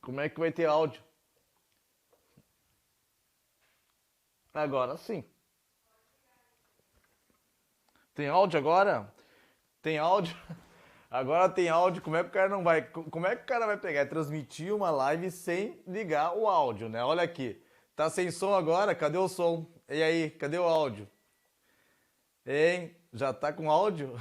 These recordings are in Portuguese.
Como é que vai ter áudio? Agora sim. Tem áudio agora? Tem áudio? Agora tem áudio. Como é que o cara não vai? Como é que o cara vai pegar e transmitir uma live sem ligar o áudio, né? Olha aqui. Tá sem som agora? Cadê o som? E aí, cadê o áudio? Hein? Já tá com áudio?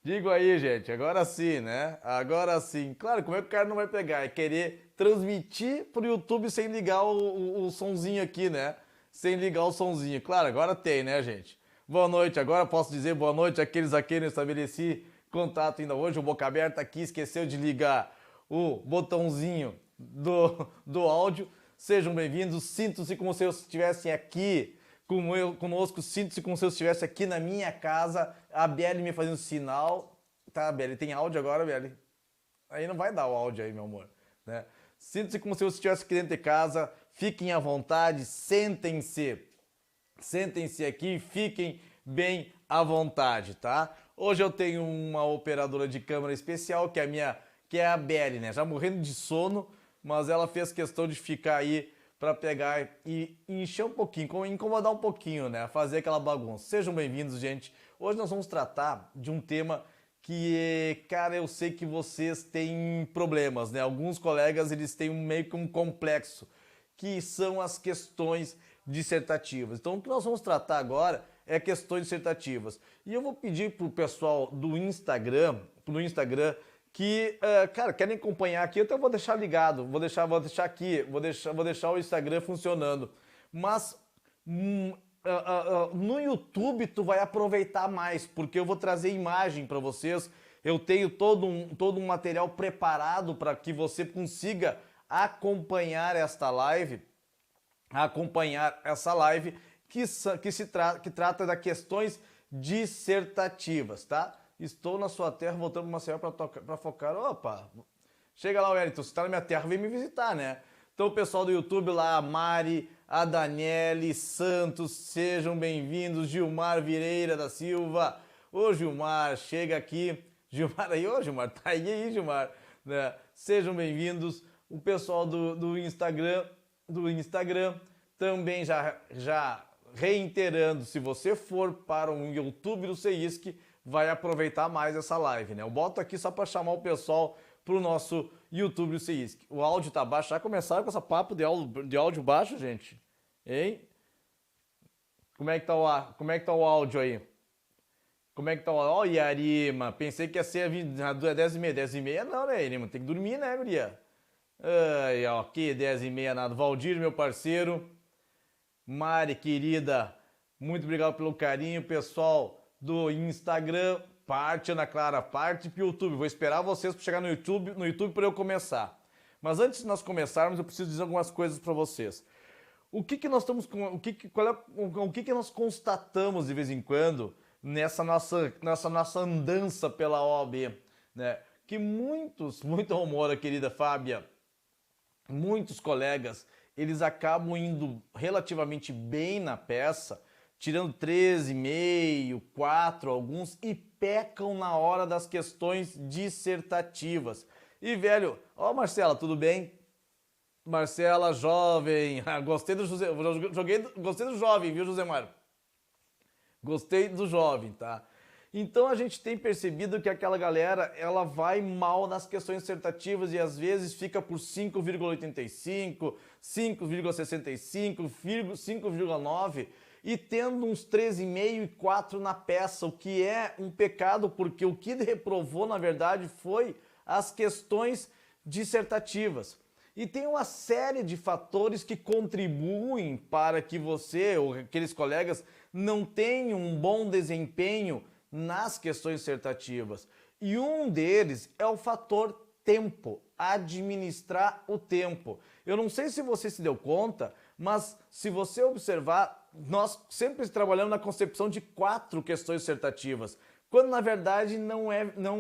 Digo aí, gente, agora sim, né? Agora sim. Claro, como é que o cara não vai pegar? É querer transmitir pro YouTube sem ligar o sonzinho aqui, né? Sem ligar o sonzinho. Claro, agora tem, né, gente? Boa noite. Agora posso dizer boa noite àqueles a quem não estabeleci contato ainda hoje. O Boca Aberta aqui esqueceu de ligar o botãozinho do áudio. Sejam bem-vindos. Sintam-se como se eu estivessem aqui conosco, sinto-se como se eu estivesse aqui na minha casa, a Bieli me fazendo sinal. Tá, Bieli, tem áudio agora, Bieli? Aí não vai dar o áudio aí, meu amor, né? Sinto-se como se eu estivesse aqui dentro de casa, fiquem à vontade, sentem-se aqui, fiquem bem à vontade, tá? Hoje eu tenho uma operadora de câmera especial, que é a Bieli, né? Já morrendo de sono, mas ela fez questão de ficar aí para pegar e encher um pouquinho, incomodar um pouquinho, né? Fazer aquela bagunça. Sejam bem-vindos, gente. Hoje nós vamos tratar de um tema que, cara, eu sei que vocês têm problemas, né? Alguns colegas, eles têm meio que um complexo, que são as questões dissertativas. Então, o que nós vamos tratar agora é questões dissertativas. E eu vou pedir pro pessoal do Instagram, que, cara, querem acompanhar aqui, eu até vou deixar ligado, vou deixar o Instagram funcionando. Mas no YouTube tu vai aproveitar mais, porque eu vou trazer imagem para vocês. Eu tenho todo um material preparado para que você consiga acompanhar essa live que trata das questões dissertativas, tá? Estou na sua terra, voltando para Maceió para focar. Opa, chega lá, Wellington, você está na minha terra, vem me visitar, né? Então, o pessoal do YouTube lá, a Mari, a Daniele Santos, sejam bem-vindos. Gilmar Vireira da Silva. Ô, Gilmar, chega aqui. Gilmar aí, ô, Gilmar, tá aí, Gilmar. Né? Sejam bem-vindos. O pessoal do Instagram também já reiterando, se você for para o YouTube do CEISC, vai aproveitar mais essa live, né? Eu boto aqui só para chamar o pessoal pro nosso YouTube do CEISC. O áudio tá baixo. Já começaram com essa papo de áudio baixo, gente? Hein? Como é que tá o áudio aí? Como é que tá o áudio? Ó, Yarima, pensei que ia ser 10h30. 10h30 não, né, Yarima? Tem que dormir, né, guria? Ai, ó, que 10h30 nada. Valdir, meu parceiro. Mari, querida, muito obrigado pelo carinho, pessoal do Instagram, parte Ana Clara, parte pro YouTube. Vou esperar vocês para chegar no YouTube para eu começar. Mas antes de nós começarmos, eu preciso dizer algumas coisas para vocês. O que nós estamos o que nós constatamos de vez em quando nessa nossa andança pela OAB, né? Que muito amor, querida Fábia, muitos colegas, eles acabam indo relativamente bem na peça, tirando 13,5, 4 alguns, e pecam na hora das questões dissertativas. E, velho, ó, Marcela, tudo bem? Marcela, jovem, gostei do José, gostei do jovem, viu, Josemar? Gostei do jovem, tá? Então a gente tem percebido que aquela galera, ela vai mal nas questões dissertativas e às vezes fica por 5,85, 5,65, 5,9 e tendo uns 13,5 e 4 na peça, o que é um pecado, porque o que reprovou, na verdade, foi as questões dissertativas. E tem uma série de fatores que contribuem para que você ou aqueles colegas não tenham um bom desempenho nas questões dissertativas. E um deles é o fator tempo, administrar o tempo. Eu não sei se você se deu conta, mas se você observar, nós sempre trabalhamos na concepção de 4 questões dissertativas, quando na verdade não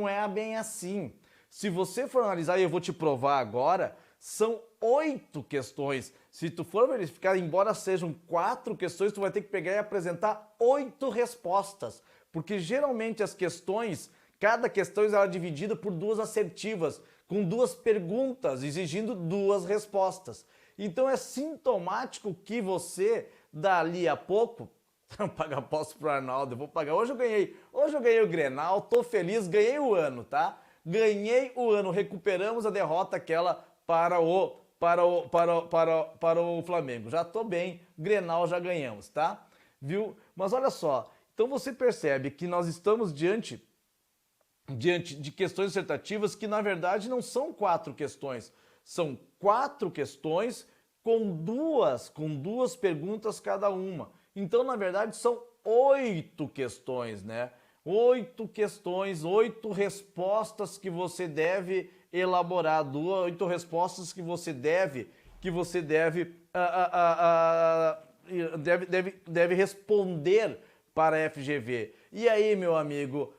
é bem assim. Se você for analisar, e eu vou te provar agora, são 8 questões. Se tu for verificar, embora sejam 4 questões, tu vai ter que pegar e apresentar 8 respostas. Porque geralmente as questões, cada questão é dividida por 2 assertivas, com 2 perguntas, exigindo 2 respostas. Então é sintomático que você, dali a pouco, pagar posse pro Arnaldo, eu vou pagar. Hoje eu ganhei o Grenal, tô feliz, ganhei o ano, tá? Ganhei o ano, recuperamos a derrota aquela para o Flamengo. Já tô bem, Grenal já ganhamos, tá? Viu? Mas olha só, então você percebe que nós estamos diante de questões dissertativas que na verdade não são 4 questões, são 4 questões com duas perguntas cada uma. Então, na verdade, são 8 questões, né? 8 questões, 8 respostas que você deve elaborar, 8 respostas que você deve deve responder para a FGV. E aí, meu amigo,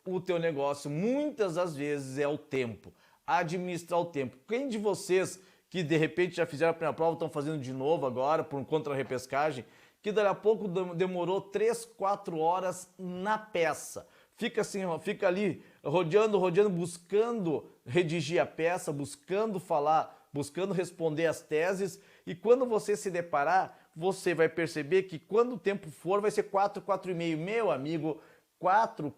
o teu negócio muitas das vezes é o tempo, administrar o tempo. Quem de vocês que de repente já fizeram a primeira prova, estão fazendo de novo agora por contra a repescagem, que daqui a pouco demorou 3, 4 horas na peça. Fica assim, fica ali rodeando, buscando redigir a peça, buscando falar, buscando responder as teses, e quando você se deparar, você vai perceber que quando o tempo for, vai ser 4, 4,5. Meu amigo, 4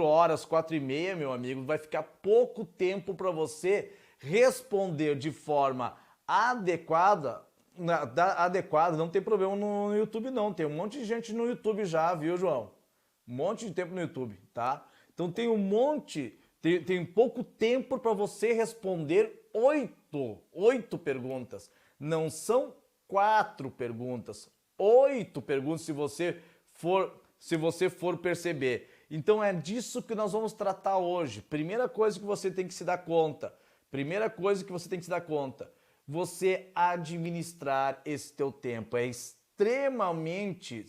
horas, 4,5, meu amigo, vai ficar pouco tempo para você responder de forma adequada. Não tem problema no YouTube não, tem um monte de gente no YouTube já, viu, João? Um monte de tempo no YouTube, tá? Então tem tem pouco tempo para você responder 8 perguntas. Não são 4 perguntas, 8 perguntas se você for perceber. Então é disso que nós vamos tratar hoje. Primeira coisa que você tem que se dar conta. Você administrar esse teu tempo. É extremamente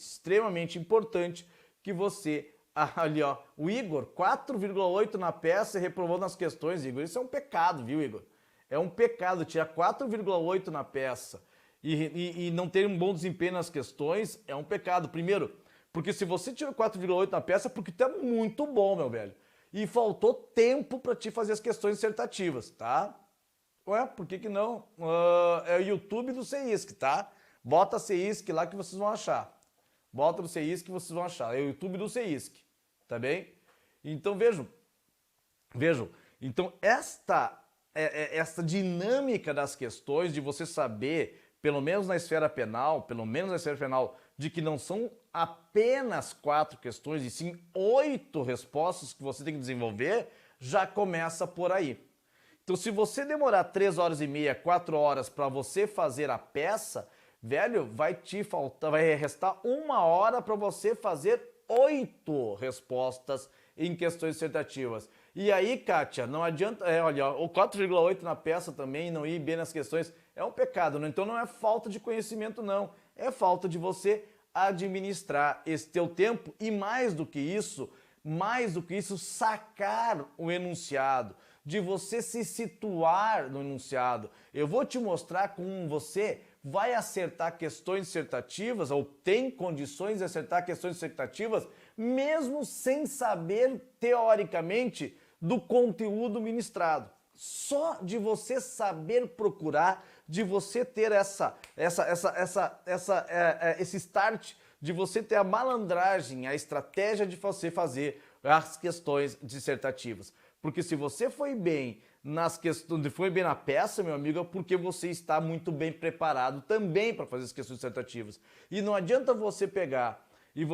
importante que você... Ali, ó, o Igor, 4,8 na peça e reprovou nas questões, Igor. Isso é um pecado, viu, Igor? É um pecado tirar 4,8 na peça e não ter um bom desempenho nas questões, é um pecado. Primeiro, porque se você tirou 4,8 na peça, é porque tu é muito bom, meu velho. E faltou tempo para te fazer as questões dissertativas, tá? Ué, por que não? É o YouTube do CEISC, tá? Bota CEISC lá que vocês vão achar. Bota no CEISC que vocês vão achar. É o YouTube do CEISC, tá bem? Então vejam. Então esta dinâmica das questões, de você saber, pelo menos na esfera penal, de que não são apenas 4 questões, e sim 8 respostas que você tem que desenvolver, já começa por aí. Então, se você demorar 3 horas e meia, 4 horas para você fazer a peça, velho, vai restar 1 hora para você fazer 8 respostas em questões dissertativas. E aí, Kátia, não adianta... olha, o 4,8 na peça também, não ir bem nas questões, é um pecado, né? Então não é falta de conhecimento, não. É falta de você administrar esse teu tempo e mais do que isso, sacar o enunciado, de você se situar no enunciado. Eu vou te mostrar como você vai acertar questões dissertativas, ou tem condições de acertar questões dissertativas, mesmo sem saber, teoricamente, do conteúdo ministrado. Só de você saber procurar, de você ter esse start, de você ter a malandragem, a estratégia de você fazer as questões dissertativas. Porque se você foi bem nas questões, foi bem na peça, meu amigo, é porque você está muito bem preparado também para fazer as questões dissertativas. E não adianta você pegar e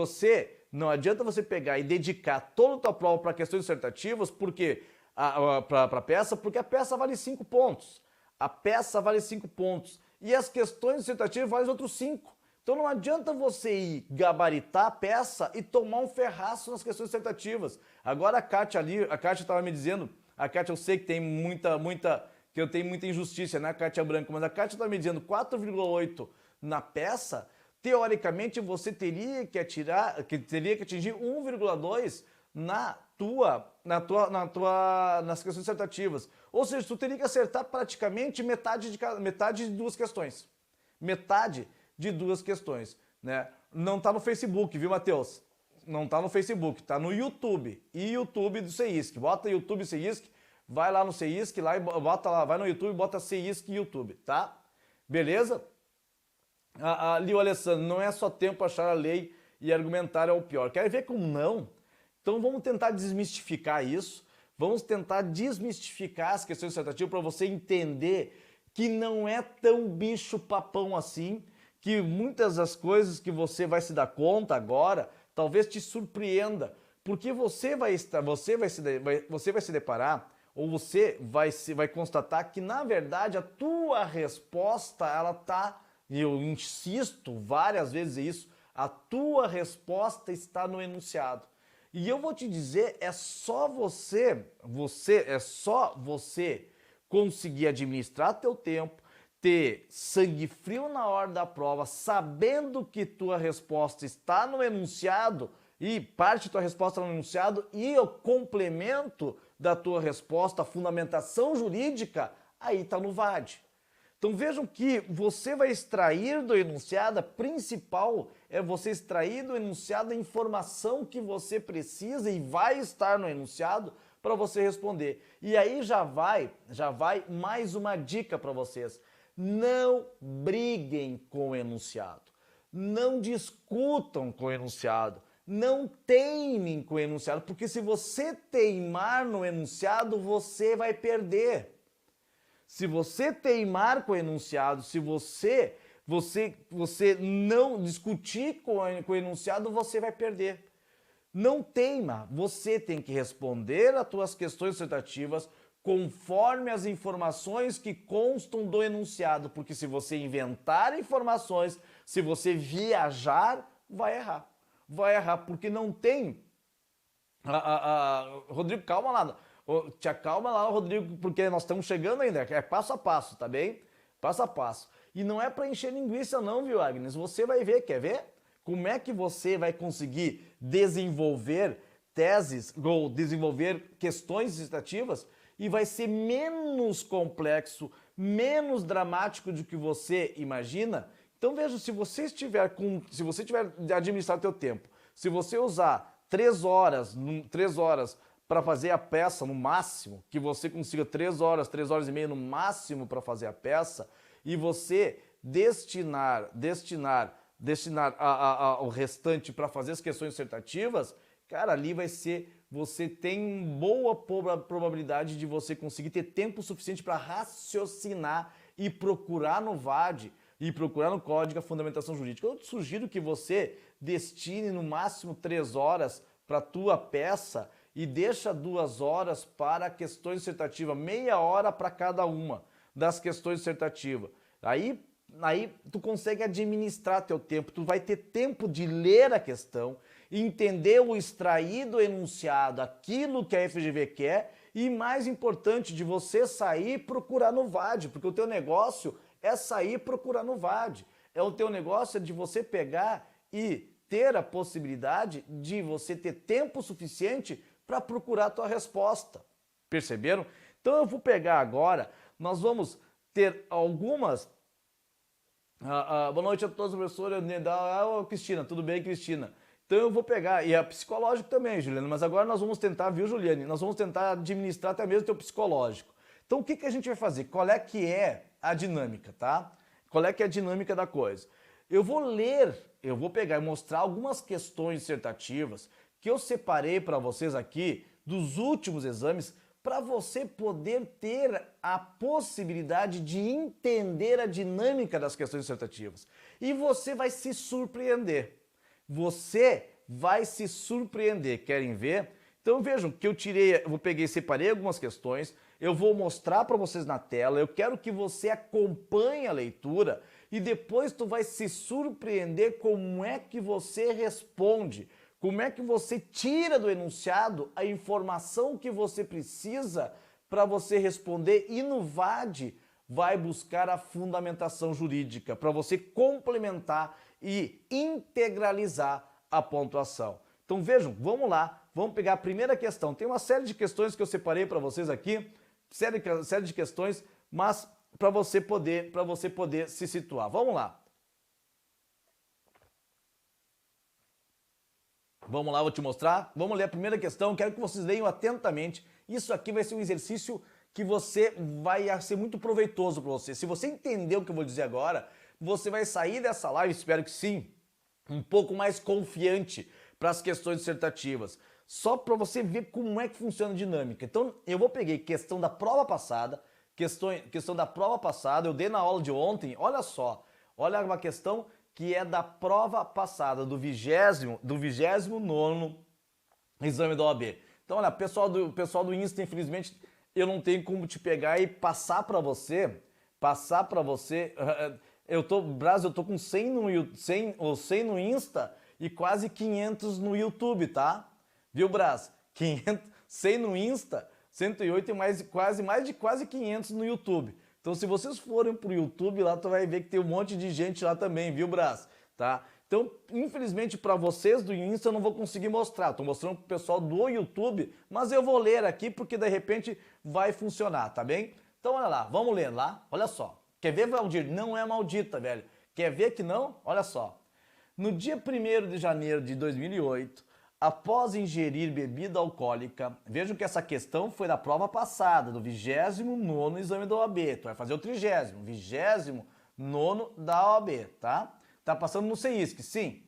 dedicar toda a tua prova para questões dissertativas, porque para a peça, porque a peça vale 5 pontos. A peça vale 5 pontos e as questões dissertativas valem outros 5. Então não adianta você ir gabaritar a peça e tomar um ferraço nas questões dissertativas. Agora a Kátia estava me dizendo, a Kátia eu sei que tem que eu tenho muita injustiça, né, Kátia Branco, mas a Kátia estava me dizendo 4,8 na peça, teoricamente você teria que atingir 1,2 nas questões dissertativas. Ou seja, tu teria que acertar praticamente metade de 2 questões. Metade de 2 questões, né? Não tá no Facebook, viu, Matheus? não tá no Facebook, tá no YouTube. E YouTube do CEISC. Bota YouTube CEISC, vai lá no CEISC, lá e bota lá, vai no YouTube, bota CEISC YouTube, tá? Beleza? Ali o Alessandro, não é só tempo achar a lei e argumentar é o pior. Quer ver como não? Então vamos tentar desmistificar isso. Vamos tentar desmistificar as questões dissertativas para você entender que não é tão bicho papão assim, que muitas das coisas que você vai se dar conta agora, talvez te surpreenda, porque você vai se deparar ou você vai constatar que na verdade a tua resposta ela tá, e eu insisto várias vezes isso, a tua resposta está no enunciado. E eu vou te dizer, é só você conseguir administrar teu tempo, ter sangue frio na hora da prova, sabendo que tua resposta está no enunciado e parte da tua resposta no enunciado e o complemento da tua resposta, a fundamentação jurídica, aí está no VAD. Então vejam que você vai extrair do enunciado, a principal é você extrair do enunciado a informação que você precisa e vai estar no enunciado para você responder. E aí já vai mais uma dica para vocês. Não briguem com o enunciado. Não discutam com o enunciado. Não teimem com o enunciado, porque se você teimar no enunciado, você vai perder. Se você teimar com o enunciado, se você não discutir com o enunciado, você vai perder. Não teima, você tem que responder às tuas questões dissertativas conforme as informações que constam do enunciado, porque se você inventar informações, se você viajar, vai errar. Vai errar, porque não tem... Rodrigo, calma lá. Te acalma lá, Rodrigo, porque nós estamos chegando ainda. É passo a passo, tá bem? Passo a passo. E não é para encher linguiça não, viu, Agnes? Você vai ver, quer ver? Como é que você vai conseguir desenvolver teses ou desenvolver questões dissertativas e vai ser menos complexo, menos dramático do que você imagina. Então veja, se você tiver administrar teu tempo, se você usar 3 horas para fazer a peça no máximo, que você consiga 3 horas e meia no máximo para fazer a peça, e você destinar o restante para fazer as questões dissertativas, cara, ali vai ser, você tem boa probabilidade de você conseguir ter tempo suficiente para raciocinar e procurar no VAD e procurar no Código a fundamentação jurídica. Eu te sugiro que você destine no máximo 3 horas para a tua peça e deixa 2 horas para questões dissertativas, meia hora para cada uma das questões dissertativas. Aí tu consegue administrar teu tempo, tu vai ter tempo de ler a questão, entender o extraído enunciado, aquilo que a FGV quer e, mais importante, de você sair e procurar no VAD, porque o teu negócio é sair e procurar no VAD. O teu negócio é de você pegar e ter a possibilidade de você ter tempo suficiente para procurar a tua resposta. Perceberam? Então eu vou pegar agora, nós vamos ter algumas... boa noite a todos, professora Cristina. Tudo bem, Cristina? Então eu vou pegar, e é psicológico também, Juliana, mas agora nós vamos tentar, viu, Juliane? Nós vamos tentar administrar até mesmo o teu psicológico. Então o que a gente vai fazer? Qual é que é a dinâmica, tá? Qual é que é a dinâmica da coisa? Eu vou pegar e mostrar algumas questões dissertativas que eu separei para vocês aqui dos últimos exames para você poder ter a possibilidade de entender a dinâmica das questões dissertativas. E você vai se surpreender. Você vai se surpreender. Querem ver? Então vejam que eu peguei e separei algumas questões, eu vou mostrar para vocês na tela, eu quero que você acompanhe a leitura e depois tu vai se surpreender como é que você responde. Como é que você tira do enunciado a informação que você precisa para você responder e no VAD vai buscar a fundamentação jurídica para você complementar e integralizar a pontuação. Então vejam, vamos lá, vamos pegar a primeira questão. Tem uma série de questões que eu separei para vocês aqui, série de questões, mas para você poder se situar. Vamos lá. Vamos lá, vou te mostrar. Vamos ler a primeira questão, quero que vocês leiam atentamente. Isso aqui vai ser um exercício que vai ser muito proveitoso para você. Se você entender o que eu vou dizer agora, você vai sair dessa live, espero que sim, um pouco mais confiante para as questões dissertativas. Só para você ver como é que funciona a dinâmica. Então, eu peguei questão da prova passada, questão da prova passada, eu dei na aula de ontem, olha só, olha uma questão que é da prova passada, do 29º exame da OAB. Então, olha, pessoal do Insta, infelizmente, eu não tenho como te pegar e passar para você, eu tô com 100 no Insta e quase 500 no YouTube, tá? Viu, Brás? 100 no Insta, 108 e mais de 500 no YouTube. Então, se vocês forem pro YouTube, lá tu vai ver que tem um monte de gente lá também, viu, Brás? Tá? Então, infelizmente, para vocês do Insta eu não vou conseguir mostrar. Estou mostrando pro pessoal do YouTube, mas eu vou ler aqui porque de repente vai funcionar, tá bem? Então, olha lá, vamos ler lá. Olha só. Quer ver, Valdir? Não é maldita, velho. Quer ver que não? Olha só. No dia 1º de janeiro de 2008, após ingerir bebida alcoólica, vejam que essa questão foi da prova passada, do 29º exame da OAB. Tu vai fazer o 29º da OAB, tá? Tá passando no CEISC, sim.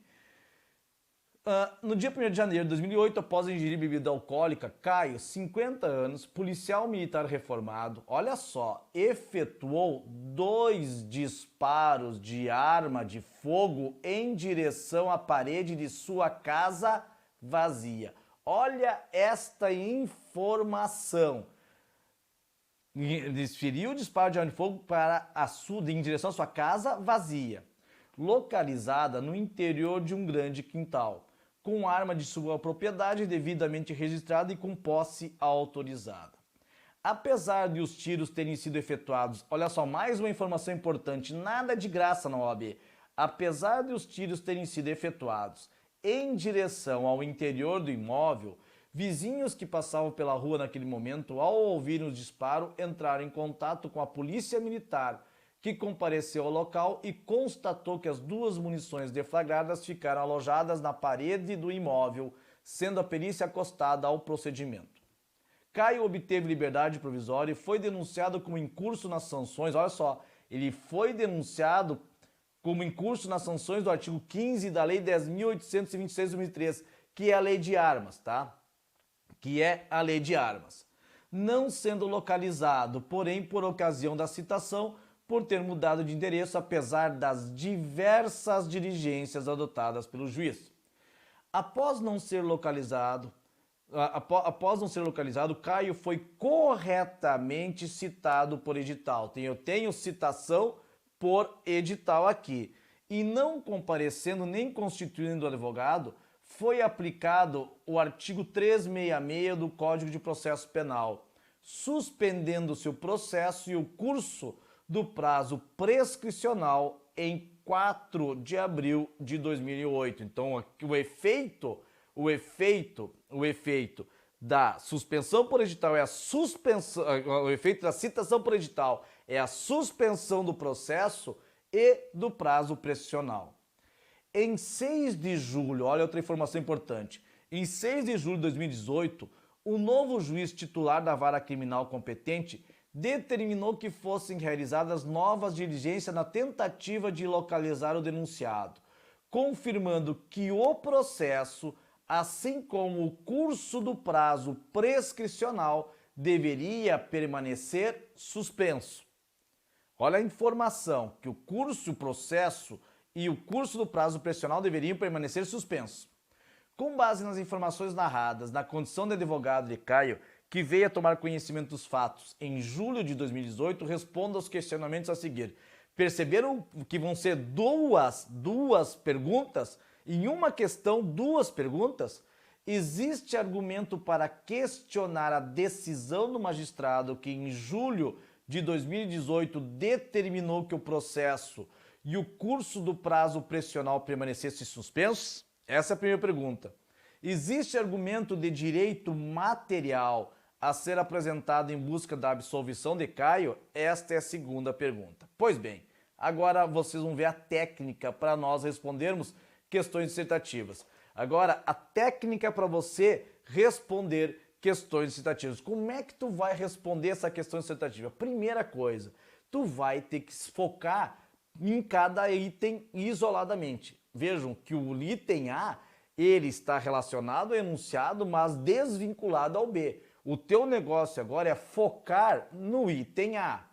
No dia 1º de janeiro de 2008, após ingerir bebida alcoólica, Caio, 50 anos, policial militar reformado, olha só, efetuou 2 disparos de arma de fogo em direção à parede de sua casa vazia. Olha esta informação. Desferiu o disparo de arma de fogo em direção à sua casa vazia, localizada no interior de um grande quintal, com arma de sua propriedade devidamente registrada e com posse autorizada. Apesar de os tiros terem sido efetuados, olha só, mais uma informação importante, nada de graça na OAB. Apesar de os tiros terem sido efetuados em direção ao interior do imóvel, vizinhos que passavam pela rua naquele momento, ao ouvirem o disparo, entraram em contato com a polícia militar, que compareceu ao local e constatou que as 2 munições deflagradas ficaram alojadas na parede do imóvel, sendo a perícia acostada ao procedimento. Caio obteve liberdade provisória e foi denunciado como incurso nas sanções, olha só, ele foi denunciado como incurso nas sanções do artigo 15 da Lei 10.826 de 2003, que é a Lei de Armas, tá? Que é a Lei de Armas. Não sendo localizado, porém, por ocasião da citação, por ter mudado de endereço, apesar das diversas diligências adotadas pelo juiz. Após não ser localizado, Caio foi corretamente citado por edital. Eu tenho citação por edital aqui. E não comparecendo nem constituindo advogado, foi aplicado o artigo 366 do Código de Processo Penal, suspendendo-se o processo e o curso do prazo prescricional em 4 de abril de 2008. Então, o efeito da suspensão por edital é a suspensão, o efeito da citação por edital é a suspensão do processo e do prazo prescricional. Em 6 de julho, olha outra informação importante, em 6 de julho de 2018, o novo juiz titular da vara criminal competente determinou que fossem realizadas novas diligências na tentativa de localizar o denunciado, confirmando que o processo, assim como o curso do prazo prescricional, deveria permanecer suspenso. Olha a informação, que o processo e o curso do prazo prescricional deveriam permanecer suspensos. Com base nas informações narradas na condição de advogado de Caio, que veio a tomar conhecimento dos fatos em julho de 2018, responda aos questionamentos a seguir. Perceberam que vão ser duas perguntas? Em uma questão, 2 perguntas? Existe argumento para questionar a decisão do magistrado que em julho de 2018 determinou que o processo e o curso do prazo prescricional permanecesse suspensos? Essa é a primeira pergunta. Existe argumento de direito material a ser apresentado em busca da absolvição de Caio? Esta é a segunda pergunta. Pois bem, agora vocês vão ver a técnica para nós respondermos questões dissertativas. Agora, a técnica para você responder questões dissertativas. Como é que tu vai responder essa questão dissertativa? Primeira coisa, tu vai ter que se focar em cada item isoladamente. Vejam que o item A, ele está relacionado ao enunciado, mas desvinculado ao B. O teu negócio agora é focar no item A.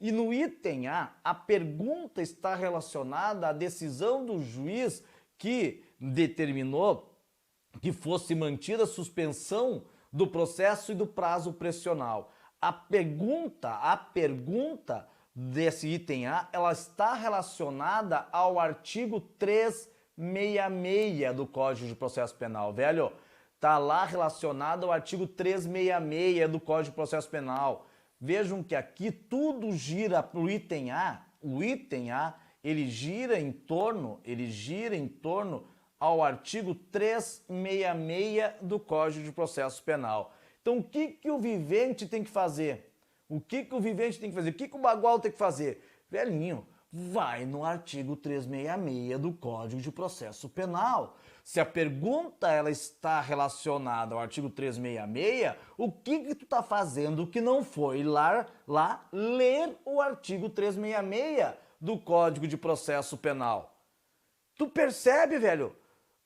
E no item A pergunta está relacionada à decisão do juiz que determinou que fosse mantida a suspensão do processo e do prazo pressional. A pergunta desse item A, ela está relacionada ao artigo 366 do Código de Processo Penal, velho. Tá lá relacionado ao artigo 366 do Código de Processo Penal. Vejam que aqui tudo gira para o item A. O item A, ele gira em torno ao artigo 366 do Código de Processo Penal. Então, o que o vivente tem que fazer? O que o vivente tem que fazer? O que o bagual tem que fazer? Velhinho, vai no artigo 366 do Código de Processo Penal. Se a pergunta ela está relacionada ao artigo 366, o que tu está fazendo que não foi lá ler o artigo 366 do Código de Processo Penal? Tu percebe, velho?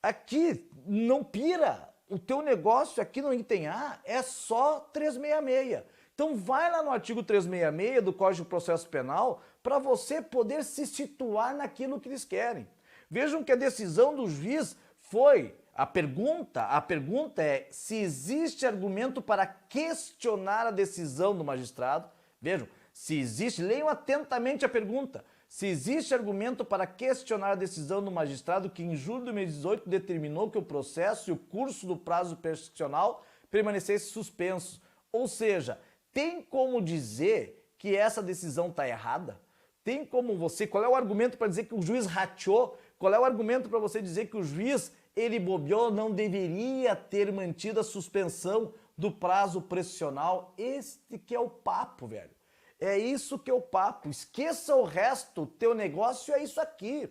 Aqui não pira. O teu negócio aqui no item A é só 366. Então vai lá no artigo 366 do Código de Processo Penal para você poder se situar naquilo que eles querem. Vejam que a decisão do juiz foi, a pergunta é se existe argumento para questionar a decisão do magistrado. Vejam, se existe, leiam atentamente a pergunta. Se existe argumento para questionar a decisão do magistrado que em julho de 2018 determinou que o processo e o curso do prazo prescricional permanecessem suspensos. Ou seja, tem como dizer que essa decisão está errada? Tem como você... Qual é o argumento para dizer que o juiz rateou? Qual é o argumento para você dizer que o juiz, ele bobeou, não deveria ter mantido a suspensão do prazo prescricional? Este que é o papo, velho. É isso que é o papo. Esqueça o resto, teu negócio é isso aqui.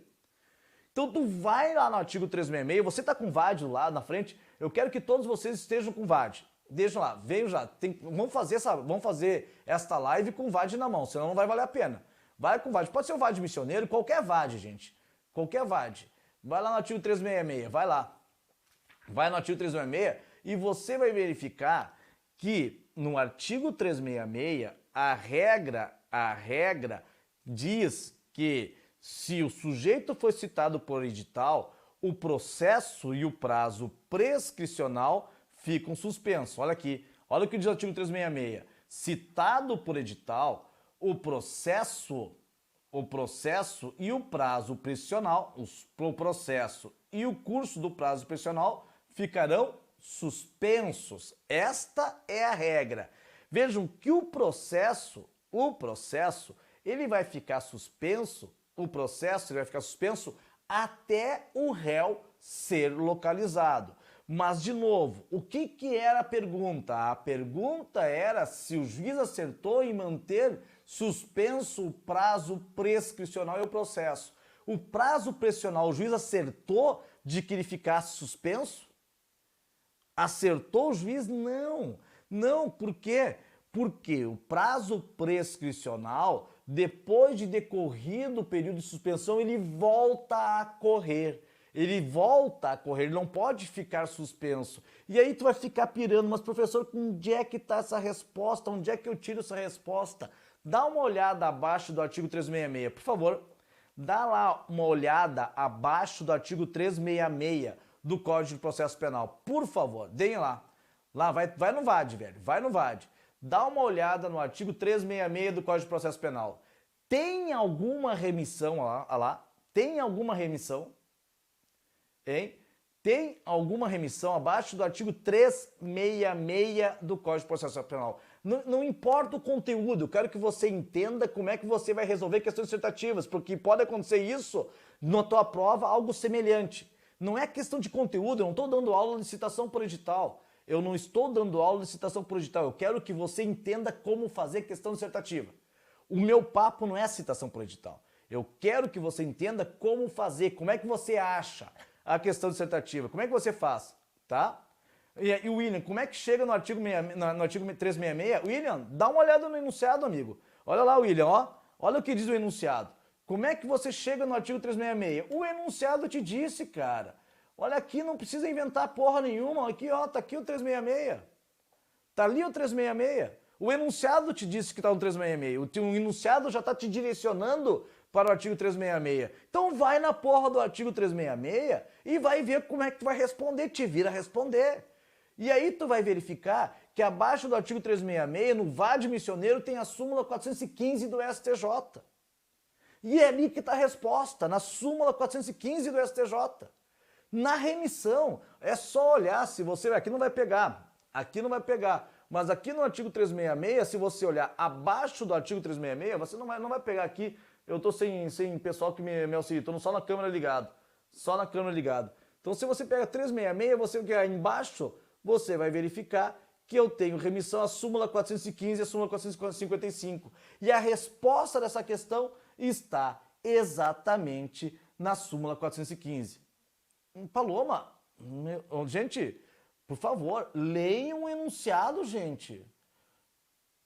Então tu vai lá no artigo 366, você tá com o VAD lá na frente, eu quero que todos vocês estejam com o VAD. Deixa lá, veio já. Vamos fazer esta live com o VAD na mão, senão não vai valer a pena. Vai com o VAD. Pode ser o VAD missioneiro, qualquer VAD, gente. Qualquer VAD. Vai lá no artigo 366, vai lá. Vai no artigo 366 e você vai verificar que no artigo 366 a regra diz que se o sujeito foi citado por edital, o processo e o prazo prescricional ficam suspensos. Olha aqui, olha o que diz o artigo 366. Citado por edital, o processo e o prazo prescricional, o processo e o curso do prazo prescricional ficarão suspensos. Esta é a regra. Vejam que o processo, ele vai ficar suspenso, até o réu ser localizado. Mas, de novo, o que era a pergunta? A pergunta era se o juiz acertou em manter suspenso o prazo prescricional e o processo. O prazo prescricional, o juiz acertou de que ele ficasse suspenso? Acertou o juiz? Não. Não, por quê? Porque o prazo prescricional, depois de decorrido o período de suspensão, ele volta a correr. Ele não pode ficar suspenso. E aí tu vai ficar pirando, mas professor, onde é que está essa resposta? Onde é que eu tiro essa resposta? Dá uma olhada abaixo do artigo 366, por favor. Dá lá uma olhada abaixo do artigo 366 do Código de Processo Penal. Por favor, deem lá. Lá, vai no VAD, velho. Vai no VAD. Dá uma olhada no artigo 366 do Código de Processo Penal. Tem alguma remissão lá? Tem alguma remissão? Hein? Tem alguma remissão abaixo do artigo 366 do Código de Processo Penal? Não importa o conteúdo, eu quero que você entenda como é que você vai resolver questões dissertativas, porque pode acontecer isso na tua prova, algo semelhante. Não é questão de conteúdo, eu não estou dando aula de citação por edital. Eu não estou dando aula de citação por edital, eu quero que você entenda como fazer questão dissertativa. O meu papo não é citação por edital. Eu quero que você entenda como fazer, como é que você acha. a questão dissertativa. Como é que você faz? Tá? E William, como é que chega no artigo, no artigo 366? William, dá uma olhada no enunciado, amigo. Olha lá, William, ó. Olha o que diz o enunciado. Como é que você chega no artigo 366? O enunciado te disse, cara. Olha aqui, não precisa inventar porra nenhuma. Aqui, ó, tá aqui o 366. Tá ali o 366. O enunciado te disse que tá no 366. O enunciado já tá te direcionando para o artigo 366. Então vai na porra do artigo 366 e vai ver como é que tu vai responder. Te vira a responder. E aí tu vai verificar que abaixo do artigo 366, no VAD missioneiro, tem a súmula 415 do STJ. E é ali que está a resposta, na súmula 415 do STJ. Na remissão, é só olhar, se você... Aqui não vai pegar, mas aqui no artigo 366, se você olhar abaixo do artigo 366, você não vai pegar aqui, eu estou sem pessoal que me auxilia, estou só na câmera ligado, Então se você pega 366, você olhar embaixo, você vai verificar que eu tenho remissão à súmula 415 e à súmula 455. E a resposta dessa questão está exatamente na súmula 415. Paloma, gente, por favor, leiam o enunciado, gente.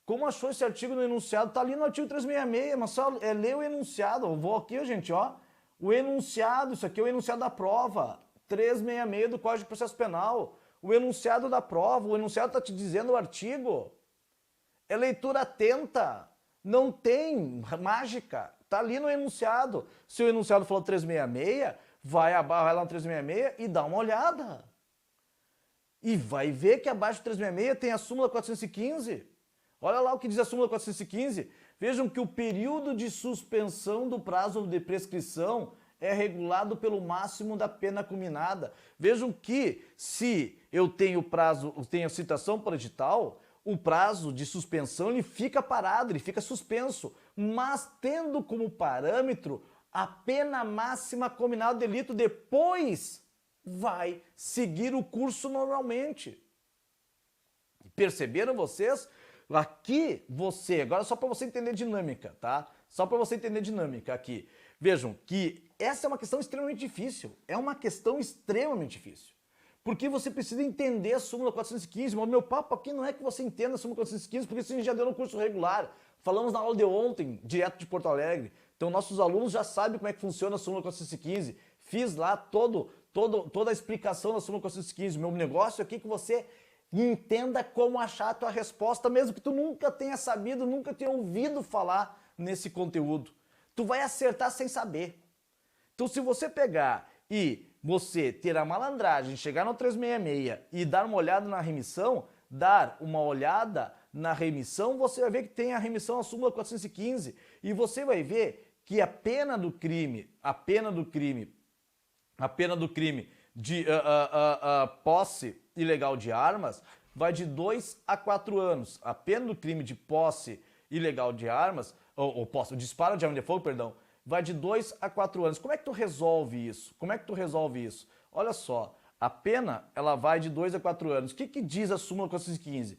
Como achou esse artigo no enunciado? Está ali no artigo 366, mas só ler o enunciado. Eu vou aqui, gente, ó. O enunciado, isso aqui é o enunciado da prova. 366 do Código de Processo Penal. O enunciado da prova, o enunciado está te dizendo o artigo. É leitura atenta, não tem mágica, está ali no enunciado. Se o enunciado falou 366, vai lá no 366 e dá uma olhada. E vai ver que abaixo do 366 tem a súmula 415. Olha lá o que diz a súmula 415. Vejam que o período de suspensão do prazo de prescrição é regulado pelo máximo da pena cominada. Vejam que se eu tenho tenho citação por edital, o prazo de suspensão ele fica parado, ele fica suspenso, mas tendo como parâmetro a pena máxima cominada do delito, depois vai seguir o curso normalmente. Perceberam vocês? Aqui agora só para você entender dinâmica, tá? Só para você entender dinâmica aqui. Vejam que essa é uma questão extremamente difícil. É uma questão extremamente difícil. Porque você precisa entender a súmula 415. Mas o meu papo aqui não é que você entenda a súmula 415, porque isso a gente já deu no curso regular. Falamos na aula de ontem, direto de Porto Alegre. Então nossos alunos já sabem como é que funciona a súmula 415. Fiz lá toda a explicação da súmula 415. Meu negócio aqui é que você entenda como achar a tua resposta, mesmo que tu nunca tenha sabido, nunca tenha ouvido falar nesse conteúdo. Tu vai acertar sem saber. Então se você pegar e você ter a malandragem, chegar no 366 e dar uma olhada na remissão, você vai ver que tem a remissão à súmula 415 e você vai ver que a pena do crime de posse ilegal de armas vai de 2 a 4 anos. A pena do crime de posse ilegal de armas, o disparo de arma de fogo, perdão, vai de 2 a 4 anos. Como é que tu resolve isso? Olha só, a pena ela vai de 2 a 4 anos. O que diz a súmula 415?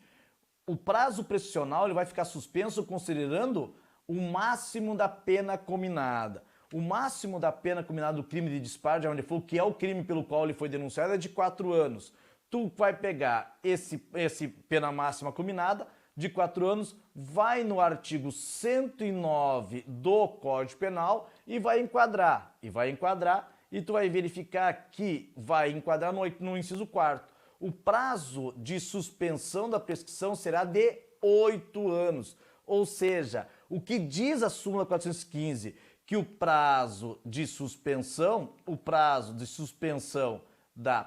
O prazo prescricional ele vai ficar suspenso considerando o máximo da pena cominada. O máximo da pena cominada do crime de disparo de arma de fogo, que é o crime pelo qual ele foi denunciado, é de 4 anos. Tu vai pegar esse pena máxima cominada de 4 anos, vai no artigo 109 do Código Penal e vai enquadrar. E tu vai verificar que vai enquadrar no inciso 4º. O prazo de suspensão da prescrição será de 8 anos. Ou seja, o que diz a súmula 415? Que o prazo de suspensão da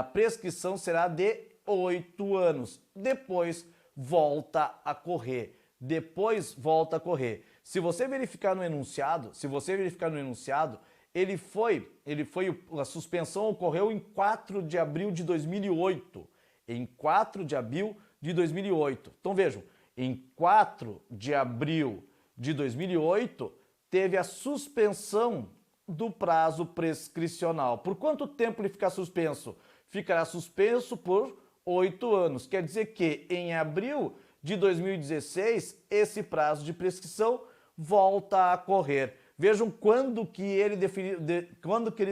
prescrição será de 8 anos. Depois volta a correr. Se você verificar no enunciado, a suspensão ocorreu em 4 de abril de 2008. Então vejam, em 4 de abril de 2008, teve a suspensão do prazo prescricional. Por quanto tempo ele fica suspenso? Ficará suspenso por 8 anos. Quer dizer que em abril de 2016, esse prazo de prescrição volta a correr. Vejam quando que ele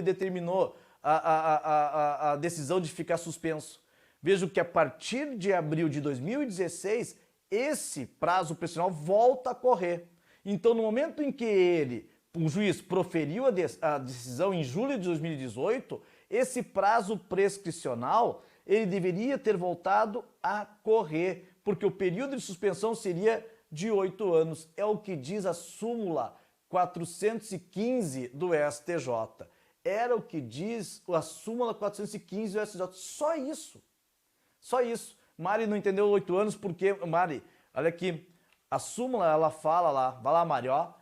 determinou a decisão de ficar suspenso. Vejam que a partir de abril de 2016, esse prazo prescricional volta a correr. Então, no momento em que o juiz proferiu a decisão em julho de 2018, esse prazo prescricional ele deveria ter voltado a correr, porque o período de suspensão seria de 8 anos. É o que diz a súmula 415 do STJ. Era o que diz a súmula 415 do STJ. Só isso. Só isso. Mari não entendeu 8 anos porque, Mari, olha aqui, a súmula ela fala lá, vai lá, Mari, ó,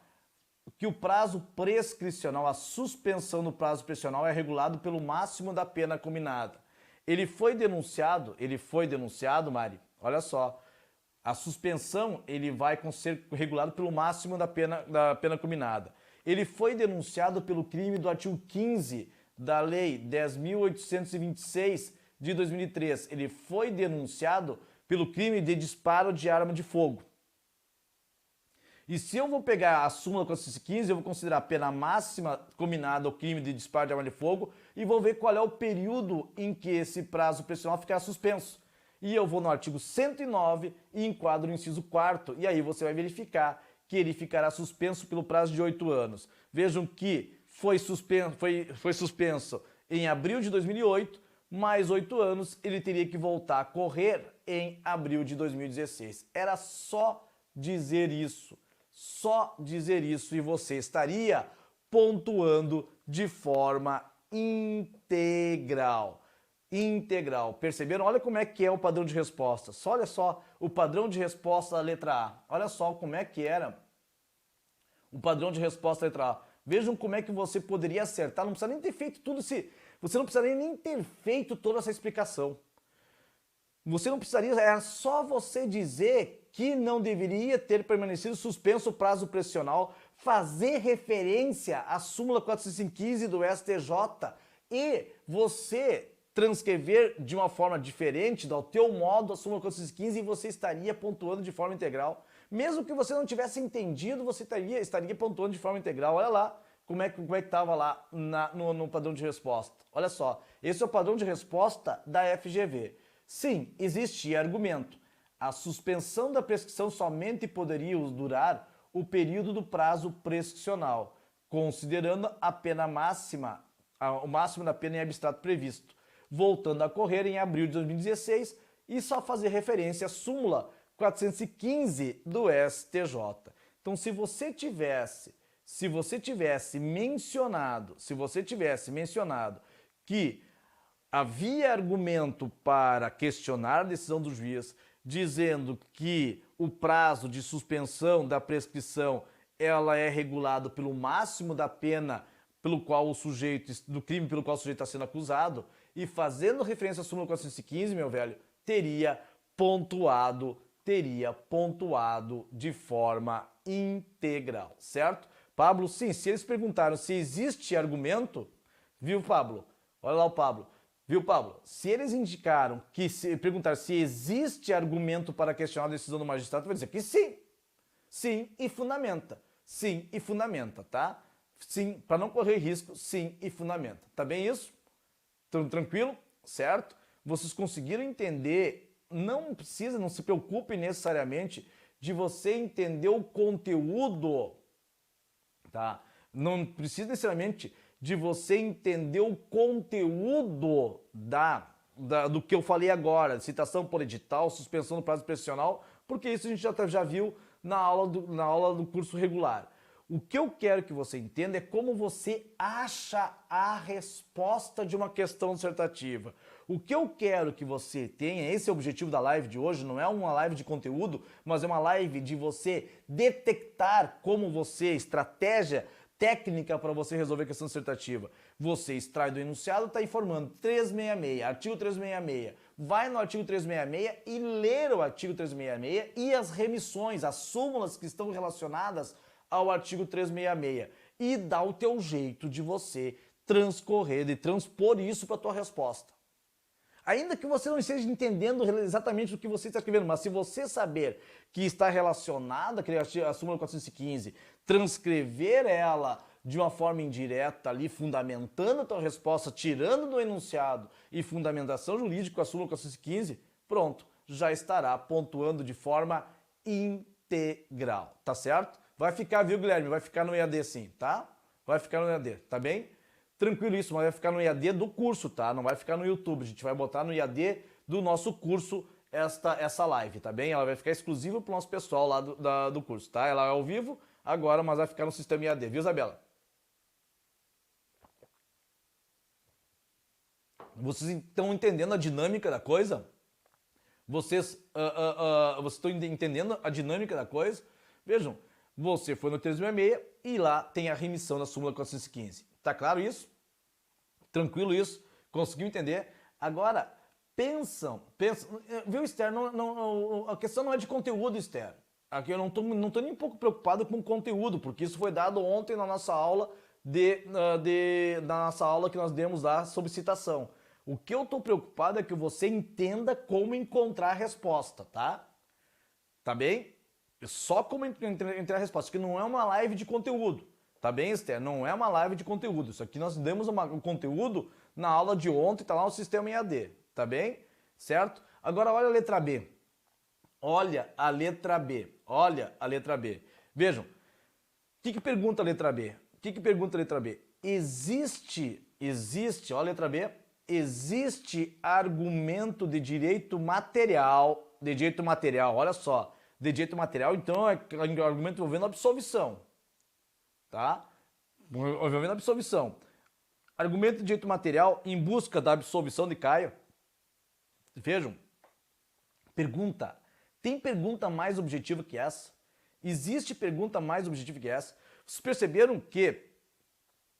que o prazo prescricional, a suspensão do prazo prescricional é regulado pelo máximo da pena combinada. Ele foi denunciado, Mari, olha só, a suspensão ele vai ser regulado pelo máximo da pena combinada. Ele foi denunciado pelo crime do artigo 15 da Lei 10.826 de 2003. Ele foi denunciado pelo crime de disparo de arma de fogo. E se eu vou pegar a súmula 415, eu vou considerar a pena máxima combinada ao crime de disparo de arma de fogo e vou ver qual é o período em que esse prazo prescricional ficará suspenso. E eu vou no artigo 109 e enquadro o inciso 4º, e aí você vai verificar que ele ficará suspenso pelo prazo de 8 anos. Vejam que foi suspenso em abril de 2008, mais 8 anos, ele teria que voltar a correr em abril de 2016. Era só dizer isso. Só dizer isso e você estaria pontuando de forma integral. Integral. Perceberam? Olha como é que é o padrão de resposta. Olha só o padrão de resposta da letra A. Olha só como é que era o padrão de resposta da letra A. Vejam como é que você poderia acertar. Não precisa nem ter feito tudo isso. Você não precisaria nem ter feito toda essa explicação. Você não precisaria, era só você dizer que não deveria ter permanecido suspenso o prazo prescricional, fazer referência à súmula 415 do STJ e você transcrever de uma forma diferente, do teu modo, a súmula 415 e você estaria pontuando de forma integral. Mesmo que você não tivesse entendido, você estaria pontuando de forma integral. Olha lá como é que estava lá no padrão de resposta. Olha só, esse é o padrão de resposta da FGV. Sim, existia argumento. A suspensão da prescrição somente poderia durar o período do prazo prescricional, considerando a pena máxima, o máximo da pena em abstrato previsto, voltando a correr em abril de 2016 e só fazer referência à súmula 415 do STJ. Então, se você tivesse mencionado que havia argumento para questionar a decisão do juiz, dizendo que o prazo de suspensão da prescrição ela é regulado pelo máximo da pena do crime pelo qual o sujeito está sendo acusado, e fazendo referência à súmula 415, meu velho, teria pontuado de forma integral, certo? Pablo, sim, se eles perguntaram se existe argumento, viu, Pablo? Olha lá o Pablo. Viu, Pablo? Se eles indicaram perguntaram se existe argumento para questionar a decisão do magistrado, vai dizer que sim. Sim e fundamenta. Sim e fundamenta, tá? Sim, para não correr risco, sim e fundamenta. Tá bem isso? Tranquilo? Certo? Vocês conseguiram entender? Não se preocupe necessariamente de você entender o conteúdo, tá? Não precisa necessariamente de você entender o conteúdo do que eu falei agora, citação por edital, suspensão do prazo prescricional, porque isso a gente já viu na aula do curso regular. O que eu quero que você entenda é como você acha a resposta de uma questão dissertativa. O que eu quero que você tenha, esse é o objetivo da live de hoje, não é uma live de conteúdo, mas é uma live de você detectar como você, estratégia técnica para você resolver a questão dissertativa. Você extrai do enunciado, está informando 366, artigo 366. Vai no artigo 366 e ler o artigo 366 e as remissões, as súmulas que estão relacionadas ao artigo 366. E dá o teu jeito de você transpor isso para a tua resposta. Ainda que você não esteja entendendo exatamente o que você está escrevendo, mas se você saber que está relacionada a súmula 415, transcrever ela de uma forma indireta ali, fundamentando a tua resposta, tirando do enunciado e fundamentação jurídica com a súmula 415, pronto, já estará pontuando de forma integral, tá certo? Vai ficar, viu, Guilherme? Vai ficar no EAD sim, tá? Vai ficar no EAD, tá bem? Tranquilo isso, mas vai ficar no EAD do curso, tá? Não vai ficar no YouTube, a gente vai botar no EAD do nosso curso essa live, tá bem? Ela vai ficar exclusiva pro nosso pessoal lá do curso, tá? Ela é ao vivo agora, mas vai ficar no sistema EAD, viu, Isabela? Vocês estão entendendo a dinâmica da coisa? Vocês estão entendendo a dinâmica da coisa? Vejam, você foi no 366 e lá tem a remissão da súmula 415. Tá claro isso? Tranquilo isso? Conseguiu entender? Agora, pensam, viu, Esther? A questão não é de conteúdo, Esther. Aqui eu não tô nem um pouco preocupado com o conteúdo, porque isso foi dado ontem na nossa aula na nossa aula que nós demos lá sobre citação. O que eu tô preocupado é que você entenda como encontrar a resposta, tá? Tá bem? Só como encontrar a resposta, que não é uma live de conteúdo. Tá bem, Esther? Não é uma live de conteúdo. Isso aqui nós demos um conteúdo na aula de ontem, tá lá no sistema EAD. Tá bem? Certo? Agora olha a letra B. Olha a letra B. Olha a letra B. Vejam. O que pergunta a letra B? O que pergunta a letra B? Existe, olha a letra B, existe argumento de direito material, olha só, de direito material, então é argumento envolvendo absolvição, tá? Envolvendo absolvição. Argumento de direito material em busca da absolvição de Caio. Vejam, pergunta, tem pergunta mais objetiva que essa? Existe pergunta mais objetiva que essa?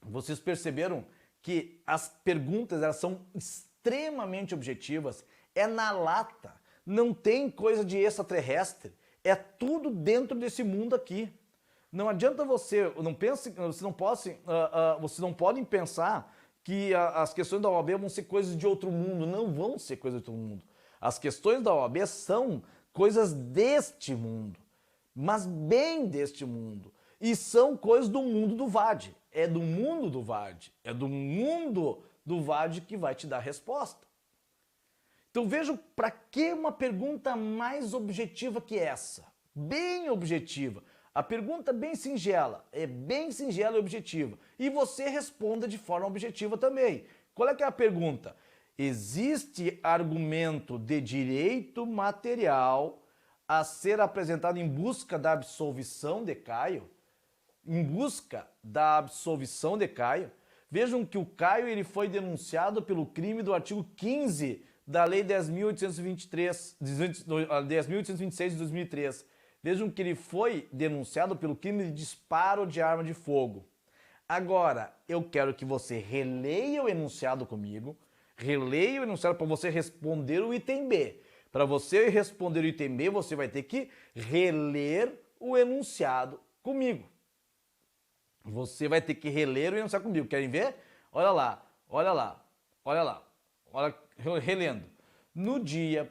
Vocês perceberam que as perguntas elas são extremamente objetivas, é na lata, não tem coisa de extraterrestre, é tudo dentro desse mundo aqui. Não adianta vocês não podem pensar que as questões da OAB vão ser coisas de outro mundo, não vão ser coisas de outro mundo. As questões da OAB são coisas deste mundo, mas bem deste mundo. E são coisas do mundo do VAD. É do mundo do VAD. É do mundo do VAD que vai te dar a resposta. Então vejam, para que uma pergunta mais objetiva que essa? Bem objetiva. A pergunta é bem singela e objetiva. E você responda de forma objetiva também. Qual é que é a pergunta? Existe argumento de direito material a ser apresentado em busca da absolvição de Caio? Em busca da absolvição de Caio? Vejam que o Caio ele foi denunciado pelo crime do artigo 15 da Lei 10.826 de 2003. Vejam que ele foi denunciado pelo crime de disparo de arma de fogo. Agora, eu quero que você releia o enunciado comigo, releia o enunciado para você responder o item B. Para você responder o item B, você vai ter que reler o enunciado comigo. Você vai ter que reler o enunciado comigo. Querem ver? Olha lá, olha lá, olha lá. Olha, relendo. No dia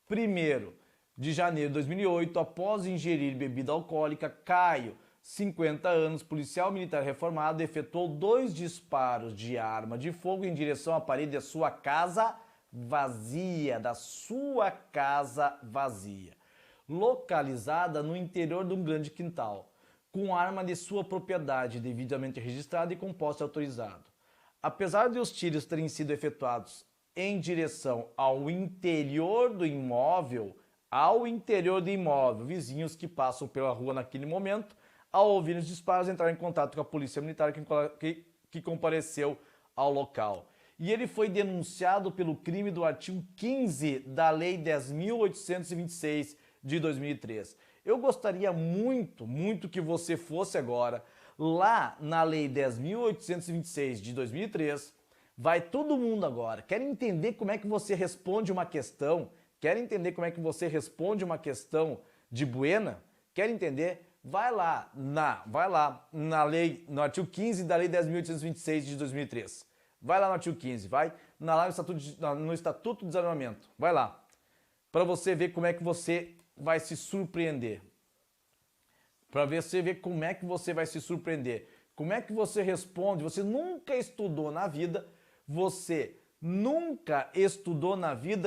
1º de janeiro de 2008, após ingerir bebida alcoólica, Caio, 50 anos, policial militar reformado, efetuou 2 disparos de arma de fogo em direção à parede da sua casa vazia, localizada no interior de um grande quintal, com arma de sua propriedade devidamente registrada e com posse autorizado. Apesar de os tiros terem sido efetuados em direção ao interior do imóvel, vizinhos que passam pela rua naquele momento, ao ouvir os disparos, entraram em contato com a polícia militar que compareceu ao local. E ele foi denunciado pelo crime do artigo 15 da Lei 10.826 de 2003. Eu gostaria muito, muito que você fosse agora lá na Lei 10.826 de 2003. Vai todo mundo agora. Quer entender como é que você responde uma questão? Quer entender como é que você responde uma questão de buena? Quer entender? Vai lá na lei, no artigo 15 da Lei 10.826 de 2003. Vai lá no artigo 15, vai. na live no Estatuto de Desarmamento. Vai lá, para você ver como é que você vai se surpreender. Para você ver como é que você vai se surpreender. Como é que você responde? Você nunca estudou na vida,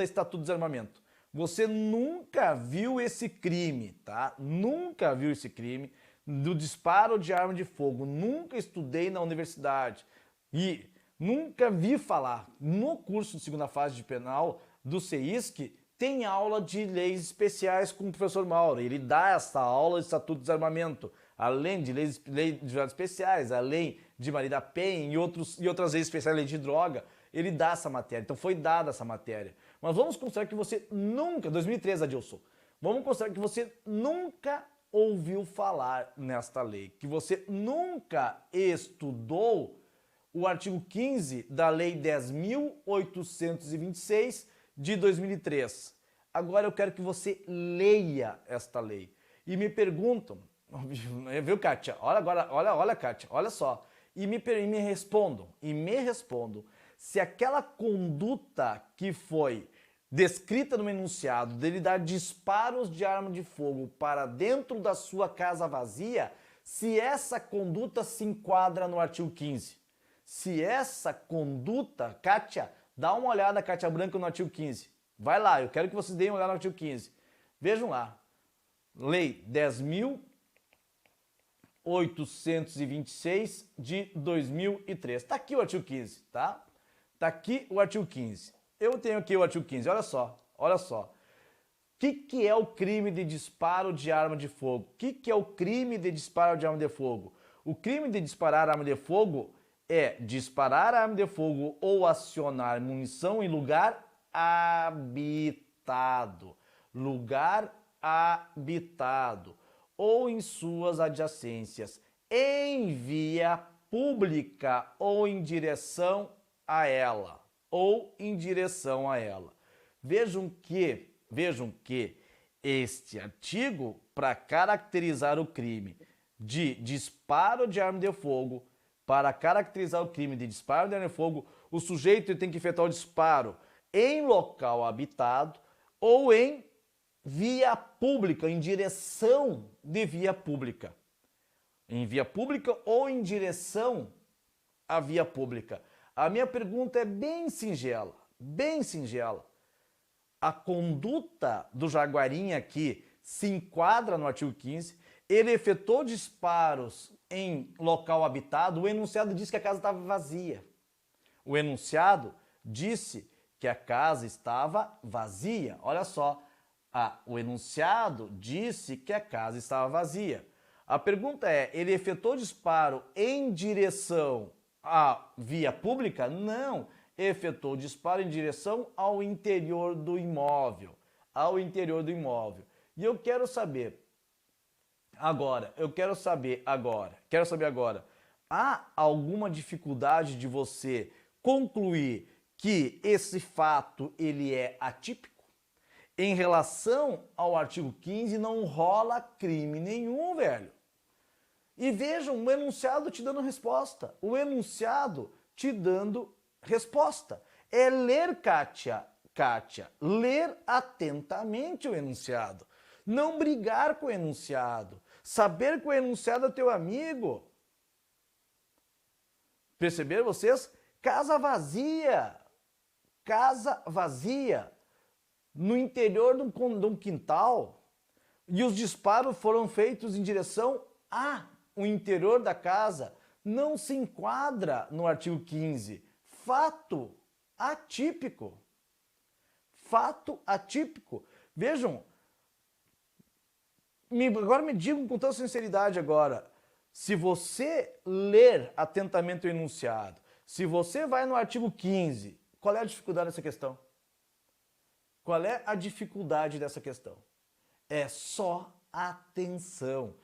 Estatuto de Desarmamento. Você nunca viu esse crime, tá? Nunca viu esse crime do disparo de arma de fogo. Nunca estudei na universidade e nunca vi falar. No curso de segunda fase de penal do CEISC, tem aula de leis especiais com o professor Mauro. Ele dá essa aula de Estatuto de Desarmamento, além de leis de juizados especiais, além de Maria da Penha e outras leis especiais, lei de droga. Ele dá essa matéria, então foi dada essa matéria. Mas vamos considerar que você nunca, 2013, Adilson, vamos considerar que você nunca ouviu falar nesta lei, que você nunca estudou o artigo 15 da Lei 10.826 de 2003. Agora eu quero que você leia esta lei. E me perguntam, viu, Kátia? Olha agora, olha, Kátia, olha só. E me respondam, se aquela conduta que foi descrita no enunciado dele dar disparos de arma de fogo para dentro da sua casa vazia, se essa conduta se enquadra no artigo 15. Se essa conduta, Kátia, dá uma olhada, Kátia Branca, no artigo 15. Vai lá, eu quero que vocês deem uma olhada no artigo 15. Vejam lá. Lei 10.826 de 2003. Está aqui o artigo 15, tá? Está aqui o artigo 15. Eu tenho aqui o artigo 15, olha só, olha só. O que é o crime de disparo de arma de fogo? O que é o crime de disparo de arma de fogo? O crime de disparar arma de fogo é disparar arma de fogo ou acionar munição em lugar habitado. Lugar habitado. Ou em suas adjacências, em via pública ou em direção a ela. Vejam que este artigo, para caracterizar o crime de disparo de arma de fogo, o sujeito tem que efetuar o disparo em local habitado ou em via pública, em direção de via pública. Em via pública ou em direção à via pública. A minha pergunta é bem singela, bem singela. A conduta do Jaguarinha aqui se enquadra no artigo 15, ele efetuou disparos em local habitado, o enunciado disse que a casa estava vazia. O enunciado disse que a casa estava vazia. Olha só, o enunciado disse que a casa estava vazia. A pergunta é, ele efetuou disparo em direção à via pública? Não, efetuou disparo em direção ao interior do imóvel. E eu quero saber agora, há alguma dificuldade de você concluir que esse fato ele é atípico? Em relação ao artigo 15, não rola crime nenhum, velho. E vejam, o enunciado te dando resposta. É ler, Kátia, ler atentamente o enunciado. Não brigar com o enunciado. Saber que o enunciado é teu amigo. Perceberam vocês? Casa vazia. No interior de um quintal. E os disparos foram feitos em direção ao interior da casa. Não se enquadra no artigo 15. Fato atípico. Vejam, agora me digam com toda sinceridade agora, se você ler atentamente o enunciado, se você vai no artigo 15, qual é a dificuldade dessa questão? É só atenção.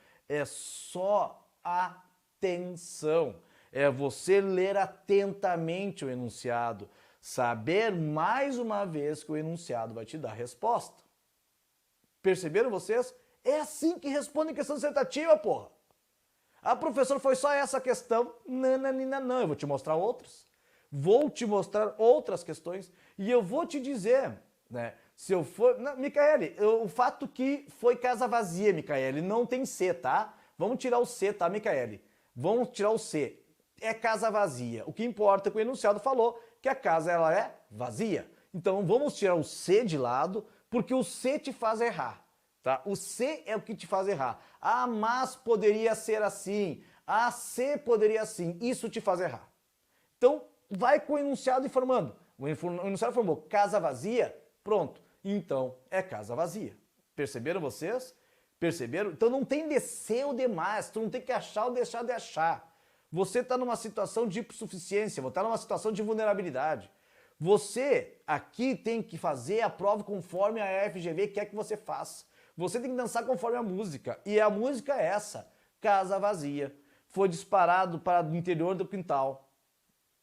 É você ler atentamente o enunciado. Saber mais uma vez que o enunciado vai te dar resposta. Perceberam vocês? É assim que responde questão dissertativa, porra. A professora foi só essa questão? Não, eu vou te mostrar outros. vou te mostrar outras questões e eu vou te dizer, né? Se eu for... Não, Micaele, o fato que foi casa vazia, Micaele, não tem C, tá? Vamos tirar o C, tá, Micaele? Vamos tirar o C. É casa vazia. O que importa é que o enunciado falou que a casa ela é vazia. Então vamos tirar o C de lado, porque o C te faz errar, tá? O C é o que te faz errar. Ah, mas poderia ser assim. Ah, C poderia assim. Isso te faz errar. Então vai com o enunciado informando. O enunciado informou casa vazia, pronto. Então é casa vazia. Perceberam vocês? Perceberam? Então não tem descer ou demais, tu não tem que achar ou deixar de achar. Você está numa situação de hipossuficiência, você está numa situação de vulnerabilidade. Você aqui tem que fazer a prova conforme a FGV quer que você faça. Você tem que dançar conforme a música. E a música é essa, casa vazia. Foi disparado para o interior do quintal.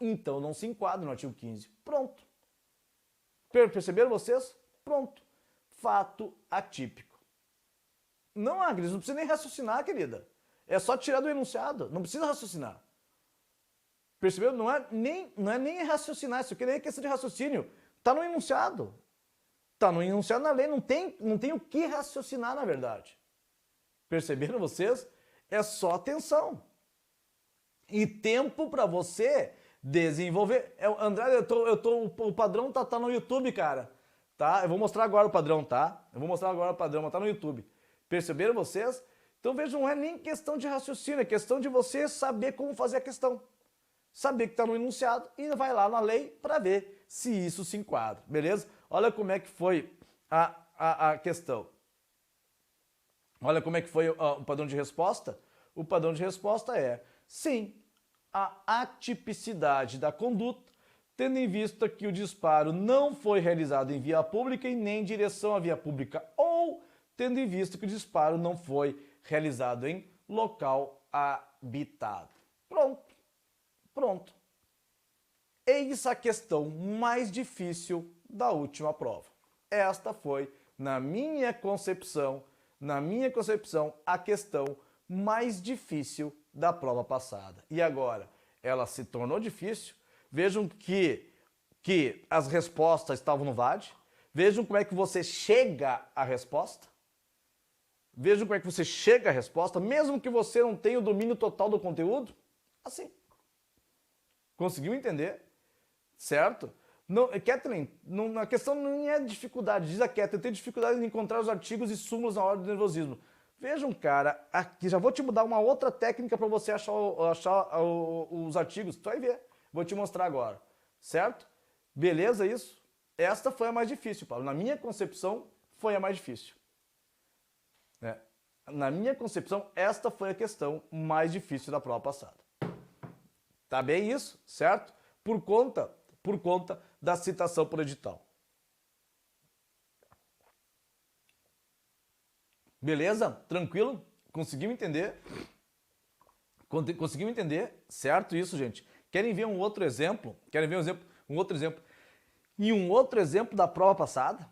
Então não se enquadra no artigo 15. Pronto. Perceberam vocês? Pronto. Fato atípico. Não, Agnes, não precisa nem raciocinar, querida. É só tirar do enunciado. Não precisa raciocinar. Percebeu? Não é nem raciocinar. Isso aqui nem é questão de raciocínio. Está no enunciado. Está no enunciado na lei. Não tem o que raciocinar, na verdade. Perceberam vocês? É só atenção. E tempo para você desenvolver. André, o padrão tá no YouTube, cara. Tá? Eu vou mostrar agora o padrão, tá? Eu vou mostrar agora o padrão, mas tá no YouTube. Perceberam vocês? Então vejam, não é nem questão de raciocínio, é questão de você saber como fazer a questão. Saber que está no enunciado e vai lá na lei para ver se isso se enquadra, beleza? Olha como é que foi a questão. Olha como é que foi o padrão de resposta. O padrão de resposta é, sim, a atipicidade da conduta, tendo em vista que o disparo não foi realizado em via pública e nem em direção à via pública, ou tendo em vista que o disparo não foi realizado em local habitado. Pronto. Pronto. Eis a questão mais difícil da última prova. Esta foi, na minha concepção, a questão mais difícil da prova passada. E agora, ela se tornou difícil. Vejam que as respostas estavam no VAD. Vejam como é que você chega à resposta. Vejam como é que você chega à resposta, mesmo que você não tenha o domínio total do conteúdo. Assim. Conseguiu entender? Certo? Não, Kathleen, a questão não é dificuldade. Diz a Kathleen, eu tenho dificuldade em encontrar os artigos e súmulas na hora do nervosismo. Vejam, cara, aqui já vou te mudar uma outra técnica para você achar os artigos. Tu vai ver. Vou te mostrar agora. Certo? Beleza isso? Esta foi a mais difícil, Paulo. Na minha concepção, foi a mais difícil. Na minha concepção, esta foi a questão mais difícil da prova passada. Tá bem isso? Certo? Por conta da citação por edital. Beleza? Tranquilo? Conseguiu entender? Conseguiu entender? Certo isso, gente? Querem ver um outro exemplo? Querem ver um outro exemplo? E um outro exemplo da prova passada?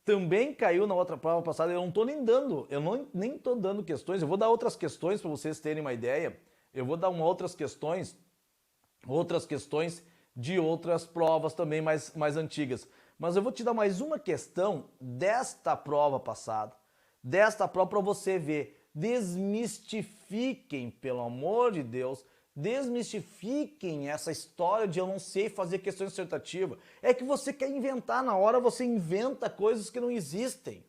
Também caiu na outra prova passada, eu não estou nem dando, nem estou dando questões, eu vou dar outras questões para vocês terem uma ideia, eu vou dar outras questões de outras provas também mais antigas. Mas eu vou te dar mais uma questão desta prova passada, para você ver. Desmistifiquem, pelo amor de Deus, desmistifiquem essa história de eu não sei fazer questão dissertativa. É que você quer inventar, na hora você inventa coisas que não existem.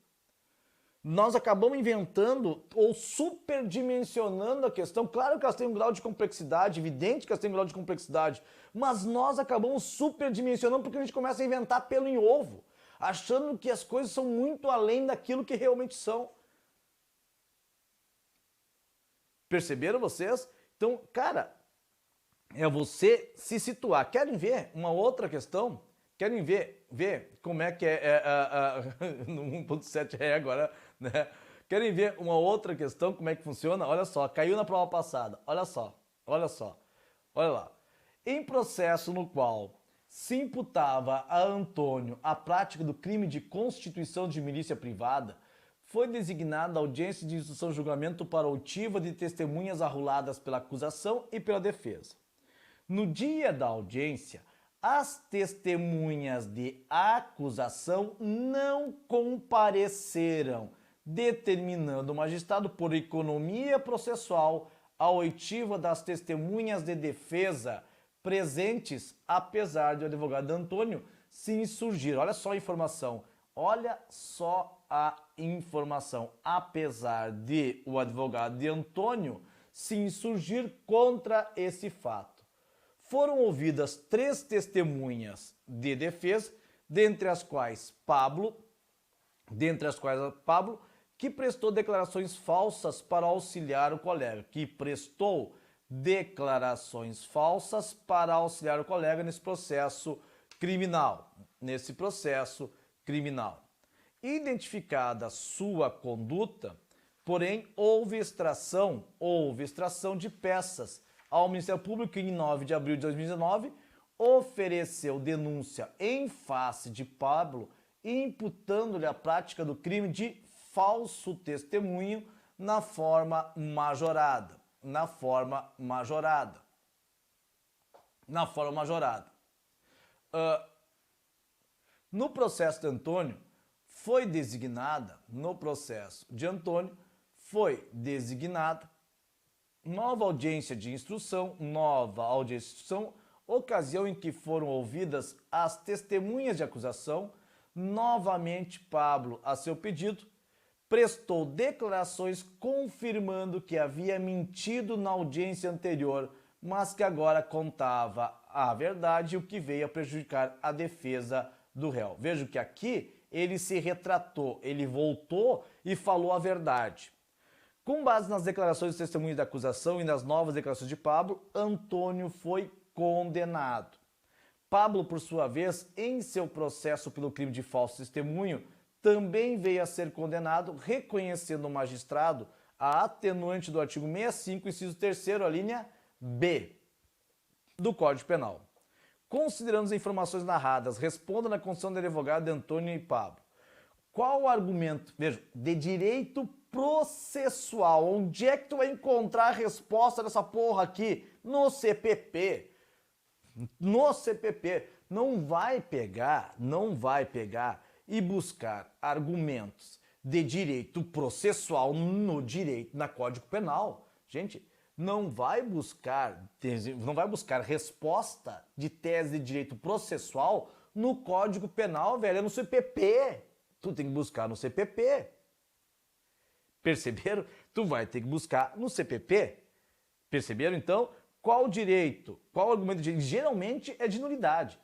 Nós acabamos inventando ou superdimensionando a questão. Claro que elas têm um grau de complexidade, evidente que elas têm um grau de complexidade, mas nós acabamos superdimensionando porque a gente começa a inventar pelo em ovo, achando que as coisas são muito além daquilo que realmente são. Perceberam vocês? Então, cara, é você se situar. Querem ver uma outra questão? Querem ver como é que no 1.7 é agora, né? Querem ver uma outra questão, como é que funciona? Olha só, caiu na prova passada. Olha lá. Em processo no qual se imputava a Antônio a prática do crime de constituição de milícia privada, foi designada a audiência de instrução e julgamento para oitiva de testemunhas arroladas pela acusação e pela defesa. No dia da audiência, as testemunhas de acusação não compareceram, determinando o magistrado, por economia processual, a oitiva das testemunhas de defesa presentes, apesar de o advogado Antônio se insurgir. Olha só a informação. Olha só a informação. Apesar de o advogado de Antônio se insurgir contra esse fato. Foram ouvidas 3 testemunhas de defesa, dentre as quais Pablo, que prestou declarações falsas para auxiliar o colega, nesse processo criminal, Identificada sua conduta, porém, houve extração de peças ao Ministério Público em 9 de abril de 2019, ofereceu denúncia em face de Pablo, imputando-lhe a prática do crime de falso testemunho na forma majorada. No processo de Antônio, foi designada nova audiência de instrução, ocasião em que foram ouvidas as testemunhas de acusação. Novamente, Pablo, a seu pedido, prestou declarações confirmando que havia mentido na audiência anterior, mas que agora contava a verdade, o que veio a prejudicar a defesa do réu. Veja que aqui ele se retratou, ele voltou e falou a verdade. Com base nas declarações de testemunhas da acusação e nas novas declarações de Pablo, Antônio foi condenado. Pablo, por sua vez, em seu processo pelo crime de falso testemunho, também veio a ser condenado, reconhecendo o magistrado a atenuante do artigo 65, inciso 3º, a linha B do Código Penal. Considerando as informações narradas, responda na condição de advogado de Antônio e Pablo. Qual o argumento, veja, de direito processual? Onde é que tu vai encontrar a resposta dessa porra aqui? No CPP. Não vai pegar e buscar argumentos de direito processual na Código Penal. Gente, não vai buscar resposta de tese de direito processual no Código Penal, velho, é no CPP. Tu tem que buscar no CPP. Perceberam? Tu vai ter que buscar no CPP. Perceberam, então? Qual direito? Qual argumento de direito? Geralmente é de nulidade.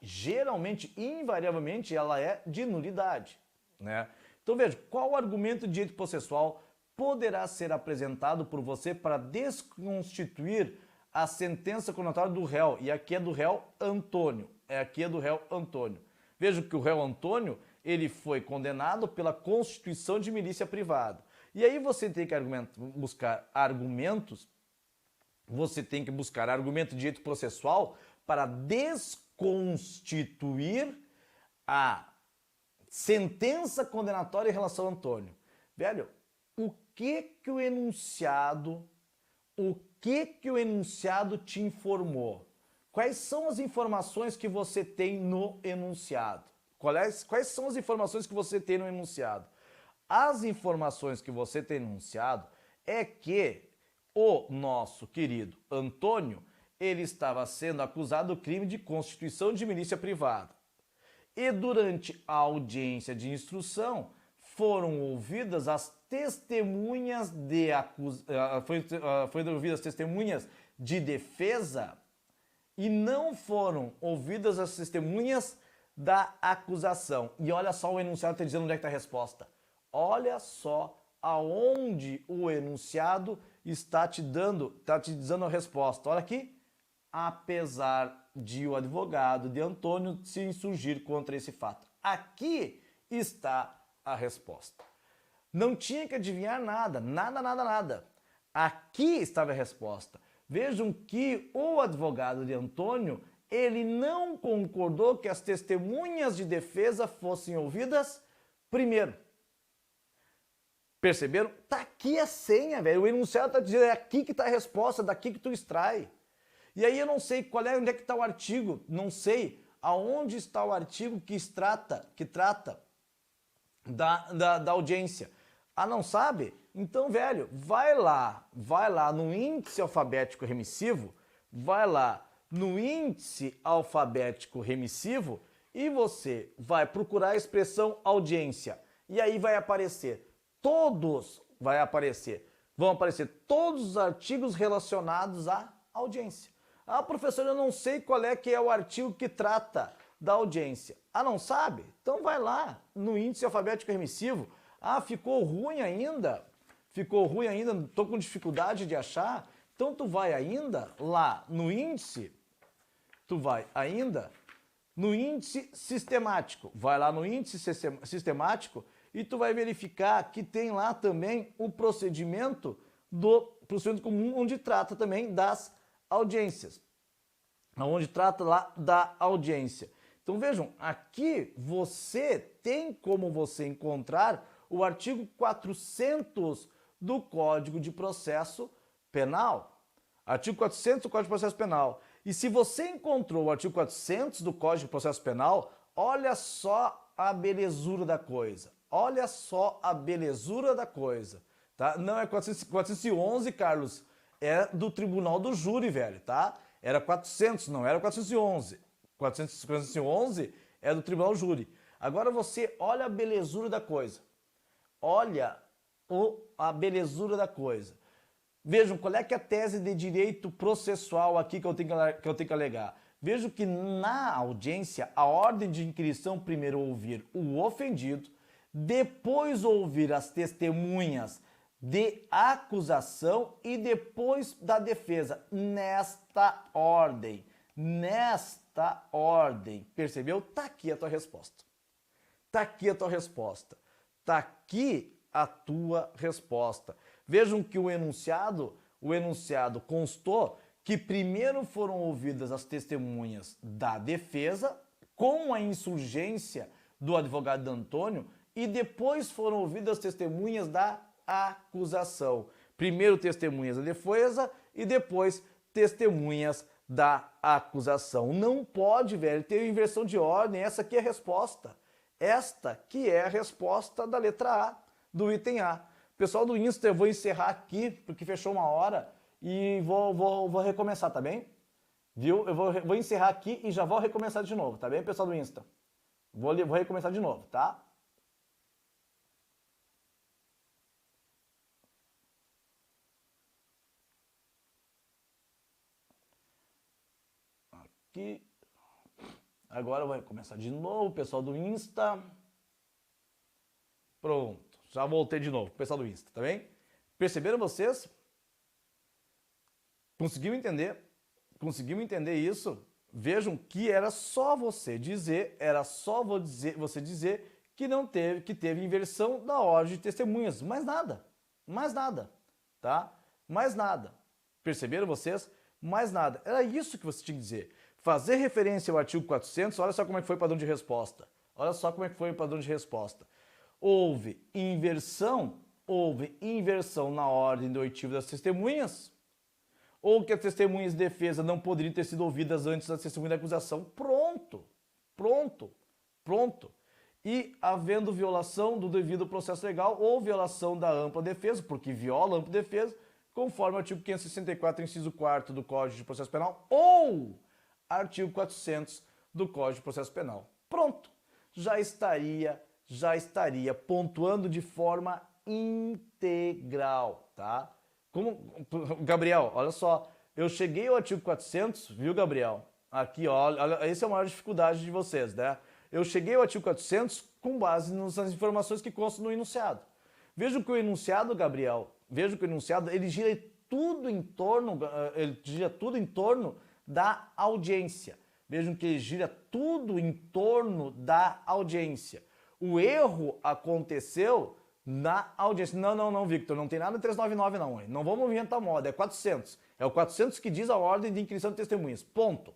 Invariavelmente, ela é de nulidade, né? Então veja, qual argumento de direito processual poderá ser apresentado por você para desconstituir a sentença condenatória do réu? E aqui é do réu Antônio. Veja que o réu Antônio, ele foi condenado pela constituição de milícia privada. E aí você tem que buscar argumentos de direito processual para desconstituir a sentença condenatória em relação a Antônio. Velho, o que o enunciado te informou? Quais são as informações que você tem no enunciado? Quais são as informações que você tem no enunciado? As informações que você tem no enunciado é que o nosso querido Antônio, ele estava sendo acusado do crime de constituição de milícia privada. E durante a audiência de instrução, foram ouvidas as testemunhas de defesa e não foram ouvidas as testemunhas da acusação. E olha só, o enunciado está dizendo onde é que está a resposta. Olha só aonde o enunciado está te dando a resposta. Olha aqui. Apesar de o advogado de Antônio se insurgir contra esse fato. Aqui está a resposta. Não tinha que adivinhar nada. Aqui estava a resposta. Vejam que o advogado de Antônio, ele não concordou que as testemunhas de defesa fossem ouvidas primeiro. Perceberam? Tá aqui a senha, velho. O enunciado está dizendo, é aqui que está a resposta, daqui que tu extrai. E aí eu não sei onde é que está o artigo, não sei aonde está o artigo que trata da audiência? Ah, não sabe? Então, velho, vai lá no índice alfabético remissivo, vai lá no índice alfabético remissivo e você vai procurar a expressão audiência. E aí vão aparecer todos os artigos relacionados à audiência. Ah, professor, eu não sei qual é que é o artigo que trata da audiência. Ah, não sabe? Então vai lá no índice alfabético remissivo. Ah, ficou ruim ainda? Estou com dificuldade de achar? Então tu vai ainda lá no índice, sistemático. Vai lá no índice sistemático e tu vai verificar que tem lá também o procedimento comum, onde trata também das audiências. Onde trata lá da audiência. Então vejam, aqui você tem como você encontrar o artigo 400 do Código de Processo Penal. Artigo 400 do Código de Processo Penal. E se você encontrou o artigo 400 do Código de Processo Penal, olha só a belezura da coisa. Olha só a belezura da coisa. Tá? Não é 411, Carlos, é do Tribunal do Júri, velho, tá? Era 400, não era 411. 411 é do Tribunal do Júri. Agora você olha a belezura da coisa. Olha a belezura da coisa. Vejam, qual é que é a tese de direito processual aqui que eu tenho que alegar? Vejo que na audiência, a ordem de inquirição primeiro ouvir o ofendido, depois ouvir as testemunhas de acusação e depois da defesa. Nesta ordem. Percebeu? Tá aqui a tua resposta. Tá aqui a tua resposta. Tá aqui a tua resposta. Vejam que o enunciado constou que primeiro foram ouvidas as testemunhas da defesa com a insurgência do advogado Antônio e depois foram ouvidas as testemunhas da acusação. Primeiro testemunhas da defesa e depois testemunhas da acusação. Não pode, velho, ter inversão de ordem. Essa aqui é a resposta. Esta que é a resposta da letra A, do item A. Pessoal do Insta, eu vou encerrar aqui, porque fechou uma hora, e vou recomeçar, tá bem? Viu? Eu vou encerrar aqui e já vou recomeçar de novo, tá bem, pessoal do Insta? Vou recomeçar de novo, tá? Aqui. Agora eu vou recomeçar de novo, pessoal do Insta. Pronto, já voltei de novo, pessoal do Insta, tá bem? Perceberam vocês? Conseguiu entender? Conseguiu entender isso? Vejam que era só você dizer, você dizer que teve inversão da ordem de testemunhas, mais nada, tá? Mais nada. Perceberam vocês? Mais nada. Era isso que você tinha que dizer. Fazer referência ao artigo 400, olha só como é que foi o padrão de resposta. Olha só como é que foi o padrão de resposta. Houve inversão na ordem do oitivo das testemunhas, ou que as testemunhas de defesa não poderiam ter sido ouvidas antes da testemunha da acusação. Pronto. E havendo violação do devido processo legal ou violação da ampla defesa, porque viola a ampla defesa, conforme o artigo 564, inciso 4º do Código de Processo Penal, ou artigo 400 do Código de Processo Penal. Pronto. Já estaria pontuando de forma integral, tá? Gabriel, olha só, eu cheguei ao artigo 400, viu, Gabriel? Aqui, olha, essa é a maior dificuldade de vocês, né? Eu cheguei ao artigo 400 com base nas informações que constam no enunciado. Veja que o enunciado, Gabriel, ele gira tudo em torno da audiência. Vejam que ele gira tudo em torno da audiência. O erro aconteceu na audiência. Não, Victor, não tem nada de 399 não, hein? Não vamos inventar moda, é 400. É o 400 que diz a ordem de inquirição de testemunhas, ponto.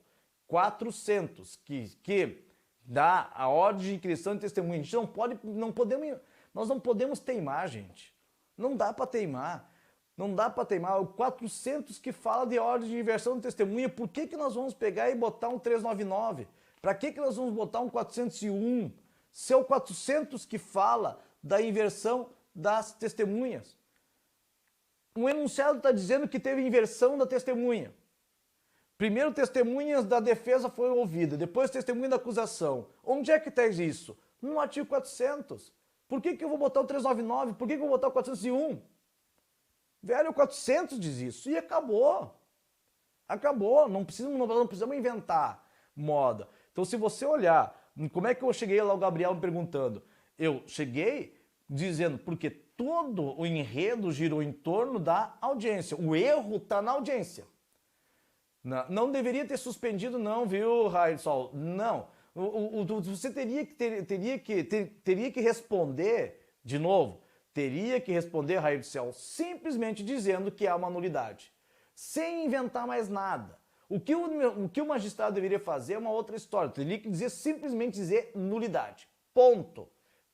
400, que dá a ordem de inquirição de testemunhas. A gente nós não podemos teimar, gente. Não dá para teimar. O 400 que fala de ordem de inversão de testemunha, por que nós vamos pegar e botar um 399? Para que nós vamos botar um 401? Se é o 400 que fala da inversão das testemunhas. O enunciado está dizendo que teve inversão da testemunha. Primeiro testemunhas da defesa foram ouvidas, depois testemunha da acusação. Onde é que está isso? No artigo 400. Por que eu vou botar o 399? Por que eu vou botar o 401? Velho, o 400 diz isso e acabou. Acabou, não precisamos inventar moda. Então, se você olhar, como é que eu cheguei lá, o Gabriel me perguntando? Eu cheguei dizendo, porque todo o enredo girou em torno da audiência. O erro está na audiência. Não deveria ter suspendido não, viu, Raidson? Não. Você teria que responder, de novo, teria que responder, Raio do Céu, simplesmente dizendo que há uma nulidade. Sem inventar mais nada. O que o magistrado deveria fazer é uma outra história. Teria que simplesmente dizer nulidade. Ponto.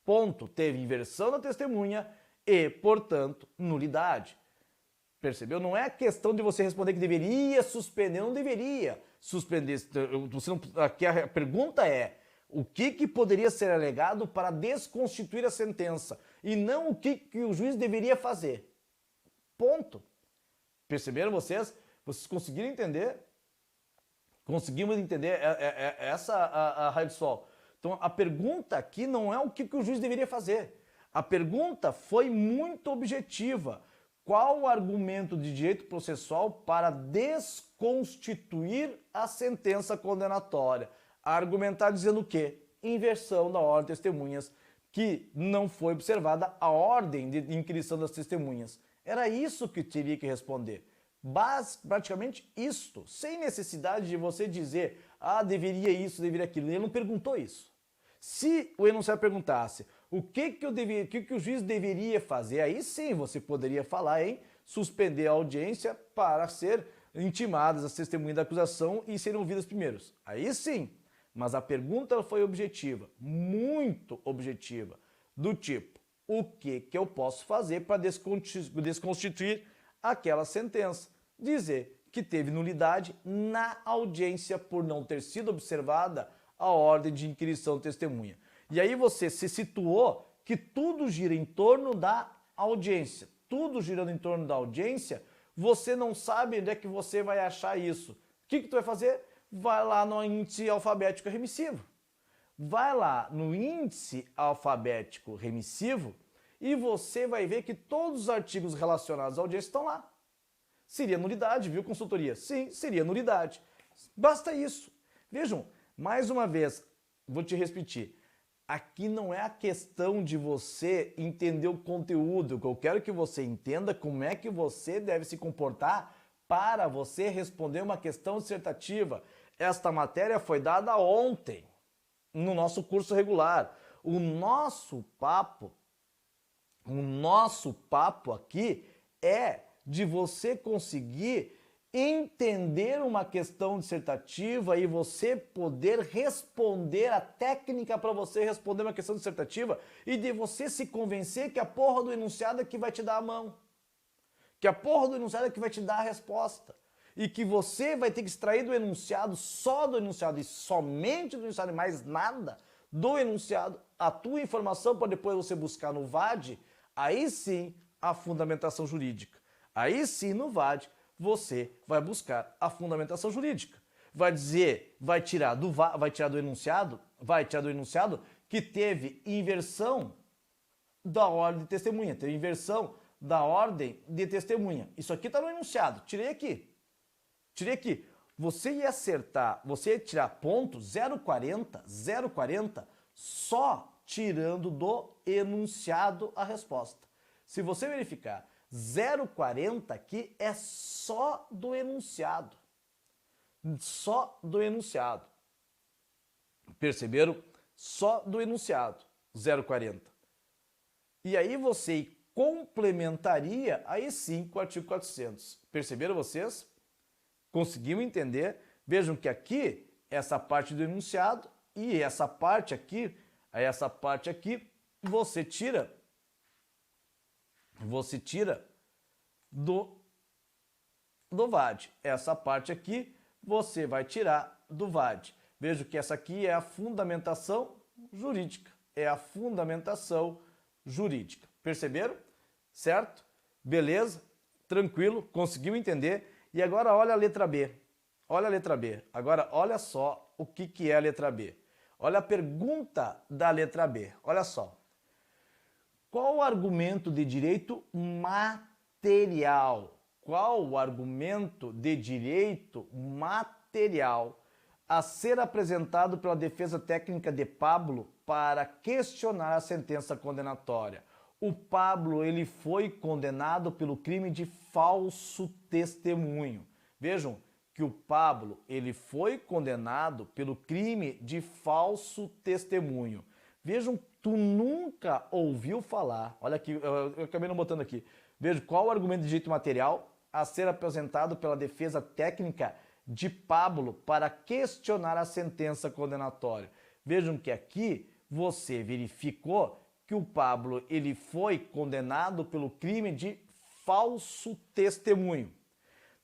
Ponto. Teve inversão da testemunha e, portanto, nulidade. Percebeu? Não é questão de você responder que deveria suspender, não deveria suspender. Aqui a pergunta é, o que poderia ser alegado para desconstituir a sentença? E não o que o juiz deveria fazer. Ponto. Perceberam vocês? Vocês conseguiram entender? Conseguimos entender essa a raio de sol. Então a pergunta aqui não é o que o juiz deveria fazer. A pergunta foi muito objetiva. Qual o argumento de direito processual para desconstituir a sentença condenatória? Argumentar dizendo o quê? Inversão da ordem de testemunhas, que não foi observada a ordem de inquirição das testemunhas. Era isso que teria que responder. Praticamente isto, sem necessidade de você dizer, deveria isso, deveria aquilo. Ele não perguntou isso. Se o enunciado perguntasse o que o juiz deveria fazer, aí sim você poderia falar em suspender a audiência para ser intimadas as testemunhas da acusação e serem ouvidas primeiros. Aí sim, mas a pergunta foi objetiva, muito objetiva, do tipo, o que eu posso fazer para desconstituir aquela sentença? Dizer que teve nulidade na audiência por não ter sido observada a ordem de inquirição de testemunha. E aí você se situou que tudo gira em torno da audiência. Tudo girando em torno da audiência, você não sabe onde é que você vai achar isso. O que tu vai fazer? Vai lá no índice alfabético remissivo. Vai lá no índice alfabético remissivo e você vai ver que todos os artigos relacionados à audiência estão lá. Seria nulidade, viu, consultoria? Sim, seria nulidade. Basta isso. Vejam, mais uma vez, vou te repetir. Aqui não é a questão de você entender o conteúdo. O que eu quero que você entenda como é que você deve se comportar para você responder uma questão dissertativa. Esta matéria foi dada ontem, no nosso curso regular. O nosso papo aqui é de você conseguir entender uma questão dissertativa e você poder responder a técnica para você responder uma questão dissertativa e de você se convencer que a porra do enunciado é que vai te dar a mão. Que a porra do enunciado é que vai te dar a resposta. E que você vai ter que extrair do enunciado, só do enunciado e somente do enunciado e mais nada do enunciado, a tua informação para depois você buscar no VAD, aí sim a fundamentação jurídica. Aí sim no VAD você vai buscar a fundamentação jurídica. Vai dizer, vai tirar do enunciado que teve inversão da ordem de testemunha, teve inversão da ordem de testemunha. Isso aqui está no enunciado, tirei aqui. Você ia acertar, você ia tirar ponto 0,40 só tirando do enunciado a resposta. Se você verificar, 0,40 aqui é só do enunciado. Só do enunciado. Perceberam? Só do enunciado, 0,40. E aí você complementaria, aí sim, com o artigo 400. Perceberam vocês? Conseguiu entender? Vejam que aqui, essa parte do enunciado e essa parte aqui, você tira do VAD. Essa parte aqui você vai tirar do VAD. Vejo que essa aqui é a fundamentação jurídica. É a fundamentação jurídica. Perceberam? Certo? Beleza? Tranquilo? Conseguiu entender? E agora olha a letra B. Olha a letra B. Agora olha só o que é a letra B. Olha a pergunta da letra B. Olha só. Qual o argumento de direito material? Qual o argumento de direito material a ser apresentado pela defesa técnica de Pablo para questionar a sentença condenatória? O Pablo, ele foi condenado pelo crime de falso testemunho. Vejam que o Pablo, ele foi condenado pelo crime de falso testemunho. Vejam, tu nunca ouviu falar, olha aqui, eu acabei não botando aqui. Veja qual o argumento de direito material a ser apresentado pela defesa técnica de Pablo para questionar a sentença condenatória. Vejam que aqui você verificou que o Pablo, ele foi condenado pelo crime de falso testemunho.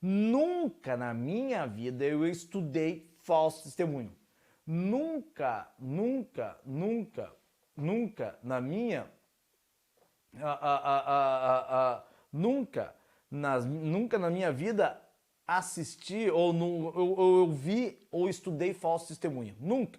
Nunca na minha vida eu estudei falso testemunho. Nunca na minha nunca na minha vida assisti ou eu vi ou estudei falso testemunho. Nunca.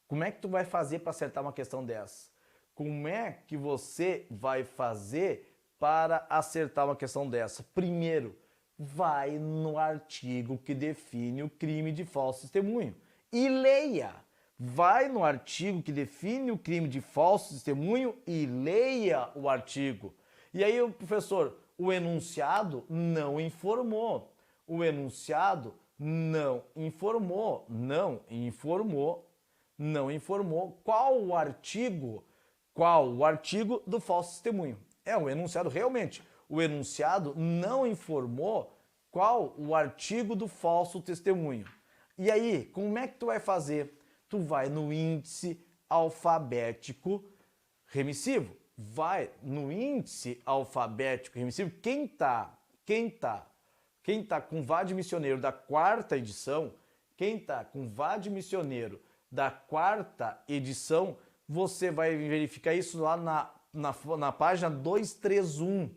Como é que tu vai fazer para acertar uma questão dessa? Como é que você vai fazer para acertar uma questão dessa? Primeiro, vai no artigo que define o crime de falso testemunho e leia. Vai no artigo que define o crime de falso testemunho e leia o artigo. E aí, professor, o enunciado não informou. O enunciado não informou. Não informou qual o artigo do falso testemunho. É o enunciado realmente. O enunciado não informou qual o artigo do falso testemunho. E aí, como é que tu vai fazer? Tu vai no índice alfabético remissivo. Vai no índice alfabético remissivo. Quem tá com VAD missioneiro da quarta edição, você vai verificar isso lá na página 231.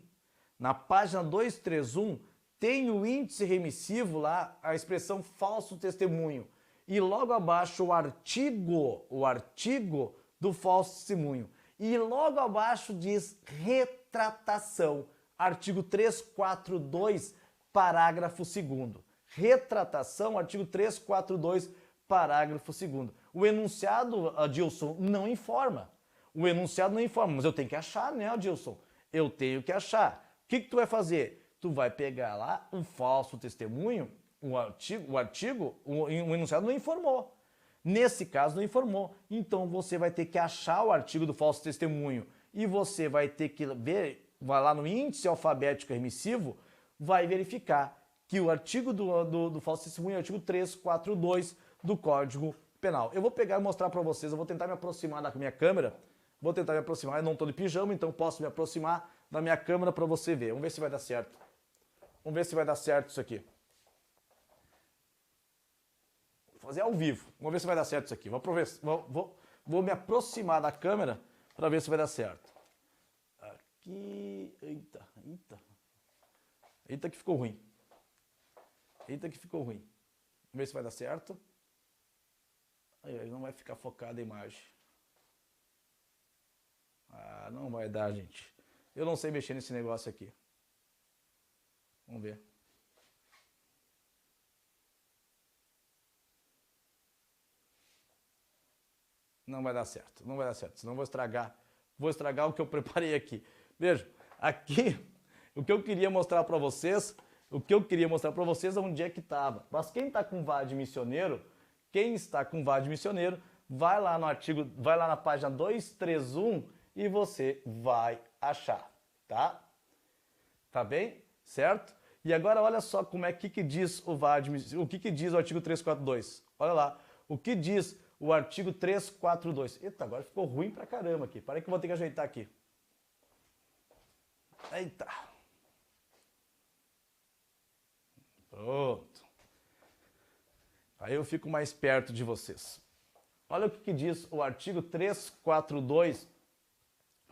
Na página 231 tem o índice remissivo lá, a expressão falso testemunho. E logo abaixo o artigo do falso testemunho. E logo abaixo diz retratação. Artigo 342, parágrafo 2º. Retratação, artigo 342, parágrafo 2º. O enunciado, Adilson, não informa. O enunciado não informa, mas eu tenho que achar, né, Adilson? Eu tenho que achar. O que tu vai fazer? Tu vai pegar lá um falso testemunho, o enunciado não informou. Nesse caso não informou. Então você vai ter que achar o artigo do falso testemunho e você vai ter que ver, vai lá no índice alfabético remissivo, vai verificar que o artigo do falso testemunho é o artigo 342 do Código Penal. Eu vou pegar e mostrar para vocês, eu vou tentar me aproximar da minha câmera, eu não estou de pijama, então posso me aproximar da minha câmera para você ver. Vamos ver se vai dar certo. Vamos ver se vai dar certo isso aqui. Vou fazer ao vivo. Vamos ver se vai dar certo isso aqui. Vou me aproximar da câmera para ver se vai dar certo. Aqui. Eita que ficou ruim. Vamos ver se vai dar certo. Aí não vai ficar focada a imagem. Não vai dar, gente. Eu não sei mexer nesse negócio aqui. Vamos ver. Não vai dar certo, senão vou estragar o que eu preparei aqui. Veja, aqui, o que eu queria mostrar para vocês, onde é que estava. Mas quem está com VAD missioneiro, vai lá no artigo, vai lá na página 231 e você vai achar, tá? Tá bem? Certo? E agora olha só como é que diz o VAD, o que diz o artigo 342. Olha lá, o que diz o artigo 342. Eita, agora ficou ruim pra caramba aqui. Para aí que eu vou ter que ajeitar aqui. Eita. Pronto. Aí eu fico mais perto de vocês. Olha o que diz o artigo 342,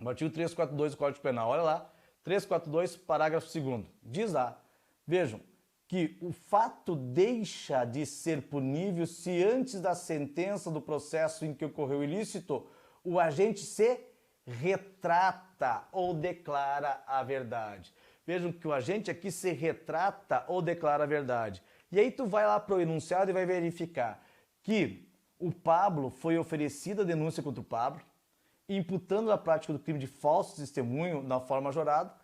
o artigo 342 do Código Penal. Olha lá, 342, parágrafo 2º. Diz lá, vejam, que o fato deixa de ser punível se antes da sentença do processo em que ocorreu o ilícito, o agente se retrata ou declara a verdade. Vejam que o agente aqui se retrata ou declara a verdade. E aí tu vai lá para o enunciado e vai verificar que o Pablo foi oferecida a denúncia contra o Pablo, imputando a prática do crime de falso testemunho na forma majorada,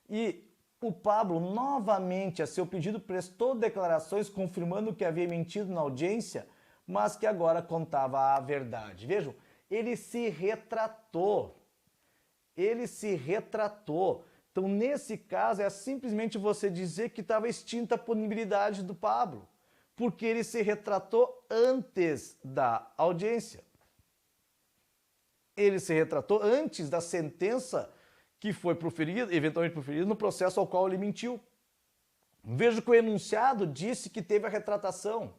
e o Pablo, novamente, a seu pedido, prestou declarações confirmando que havia mentido na audiência, mas que agora contava a verdade. Vejam, ele se retratou. Ele se retratou. Então, nesse caso, é simplesmente você dizer que estava extinta a punibilidade do Pablo, porque ele se retratou antes da audiência. Ele se retratou antes da sentença que foi proferida, eventualmente proferida, no processo ao qual ele mentiu. Veja que o enunciado disse que teve a retratação.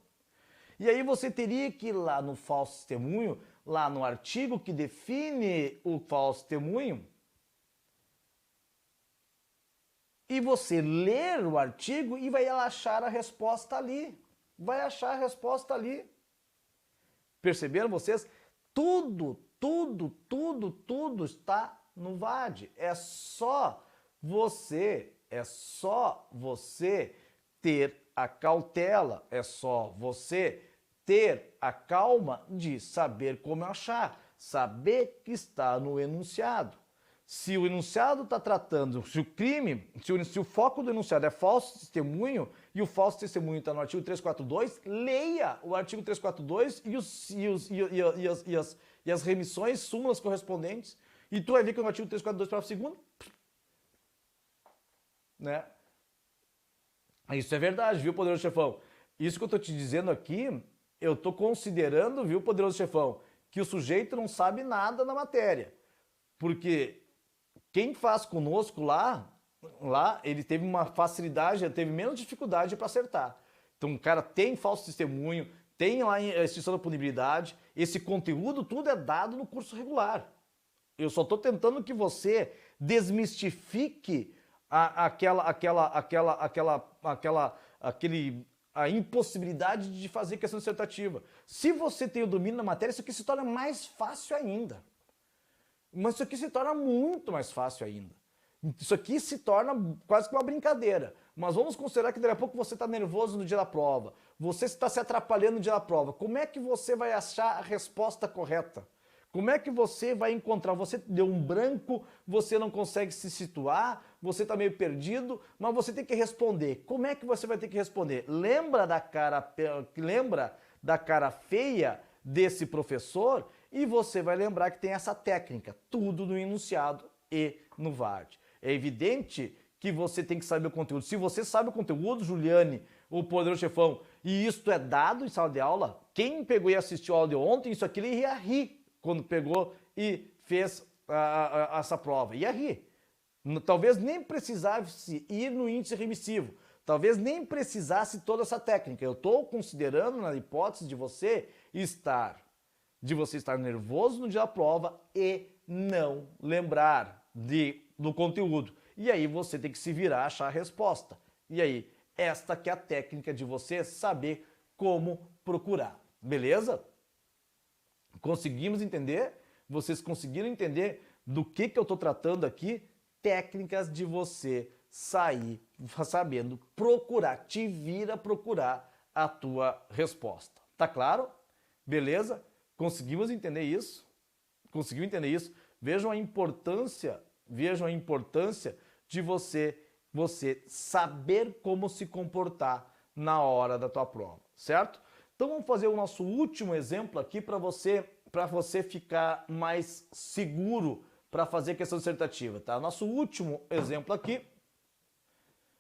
E aí você teria que ir lá no falso testemunho, lá no artigo que define o falso testemunho, e você ler o artigo e vai achar a resposta ali. Vai achar a resposta ali. Perceberam vocês? Tudo está no VAD. É só você ter a cautela, é só você ter a calma de saber como achar, saber que está no enunciado. Se o enunciado está tratando, se o crime, se o foco do enunciado é falso testemunho e o falso testemunho está no artigo 342, leia o artigo 342 e as remissões, súmulas correspondentes, e tu vai ver que no artigo 342, parágrafo 2º, né? Isso é verdade, viu, poderoso chefão? Isso que eu estou te dizendo aqui, eu estou considerando, viu, poderoso chefão, que o sujeito não sabe nada na matéria. Porque quem faz conosco lá ele teve uma facilidade, teve menos dificuldade para acertar. Então o cara tem falso testemunho, tem lá a extinção da punibilidade, esse conteúdo tudo é dado no curso regular. Eu só estou tentando que você desmistifique a impossibilidade de fazer questão dissertativa. Se você tem o domínio da matéria, isso aqui se torna mais fácil ainda. Mas isso aqui se torna muito mais fácil ainda. Isso aqui se torna quase que uma brincadeira. Mas vamos considerar que daqui a pouco você está nervoso no dia da prova. Você está se atrapalhando no dia da prova. Como é que você vai achar a resposta correta? Como é que você vai encontrar? Você deu um branco, você não consegue se situar, você está meio perdido, mas você tem que responder. Como é que você vai ter que responder? Lembra da cara feia desse professor? E você vai lembrar que tem essa técnica, tudo no enunciado e no VAD. É evidente que você tem que saber o conteúdo. Se você sabe o conteúdo, Juliane, o poderoso chefão, e isto é dado em sala de aula, quem pegou e assistiu a aula de ontem, isso aqui ele ia rir quando pegou e fez essa prova. Ia rir. Talvez nem precisasse ir no índice remissivo. Talvez nem precisasse toda essa técnica. Eu estou considerando, na hipótese de você estar nervoso no dia da prova e não lembrar do conteúdo. E aí você tem que se virar, achar a resposta. E aí, esta que é a técnica de você saber como procurar. Beleza? Conseguimos entender? Vocês conseguiram entender do que eu estou tratando aqui? Técnicas de você sair sabendo procurar, te vira procurar a tua resposta. Tá claro? Beleza? Conseguimos entender isso? Conseguiu entender isso? Vejam a importância de você saber como se comportar na hora da tua prova, certo? Então vamos fazer o nosso último exemplo aqui para você ficar mais seguro para fazer questão dissertativa, tá? Nosso último exemplo aqui.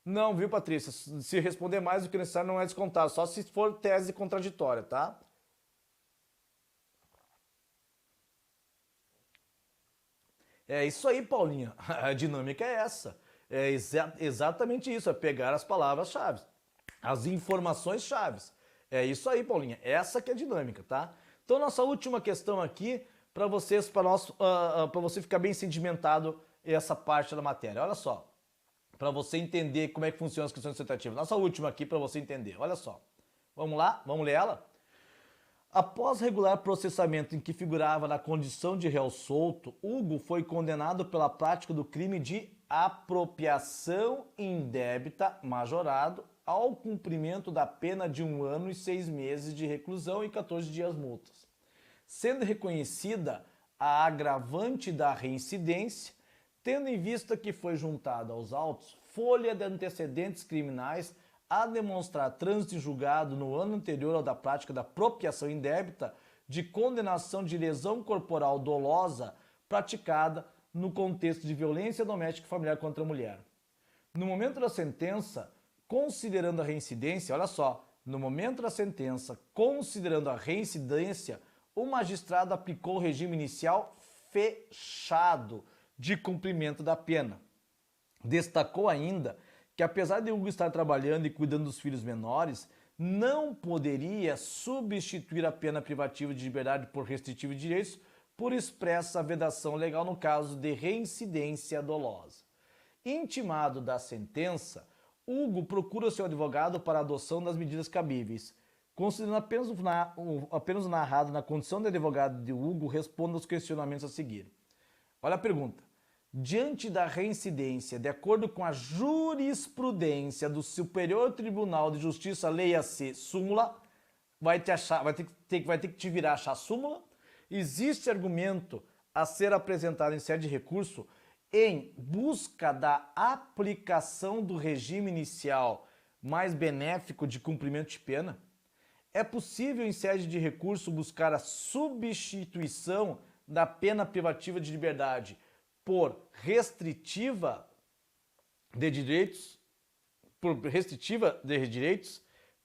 Não, viu, Patrícia? Se responder mais do que necessário não é descontado, só se for tese contraditória, tá? É isso aí, Paulinha. A dinâmica é essa. É exatamente isso, é pegar as palavras-chave, as informações-chave. É isso aí, Paulinha. Essa que é a dinâmica, tá? Então, nossa última questão aqui, para vocês, para você ficar bem sedimentado essa parte da matéria. Olha só, para você entender como é que funcionam as questões dissertativas. Nossa última aqui para você entender. Olha só. Vamos lá? Vamos ler ela? Após regular processamento em que figurava na condição de réu solto, Hugo foi condenado pela prática do crime de apropriação indébita majorado ao cumprimento da pena de 1 ano e 6 meses de reclusão e 14 dias multas, sendo reconhecida a agravante da reincidência, tendo em vista que foi juntada aos autos folha de antecedentes criminais a demonstrar trânsito em julgado no ano anterior ao da prática da apropriação indébita de condenação de lesão corporal dolosa praticada no contexto de violência doméstica e familiar contra a mulher. No momento da sentença, considerando a reincidência, olha só, no momento da sentença, considerando a reincidência, o magistrado aplicou o regime inicial fechado de cumprimento da pena. Destacou ainda que, apesar de Hugo estar trabalhando e cuidando dos filhos menores, não poderia substituir a pena privativa de liberdade por restritivo de direitos por expressa vedação legal no caso de reincidência dolosa. Intimado da sentença, Hugo procura seu advogado para a adoção das medidas cabíveis. Considerando apenas o narrado na condição de advogado de Hugo, responda aos questionamentos a seguir. Olha a pergunta. Diante da reincidência, de acordo com a jurisprudência do Superior Tribunal de Justiça, leia-se súmula, vai ter que te virar a achar súmula, existe argumento a ser apresentado em sede de recurso em busca da aplicação do regime inicial mais benéfico de cumprimento de pena? É possível, em sede de recurso, buscar a substituição da pena privativa de liberdade por restritiva de direitos?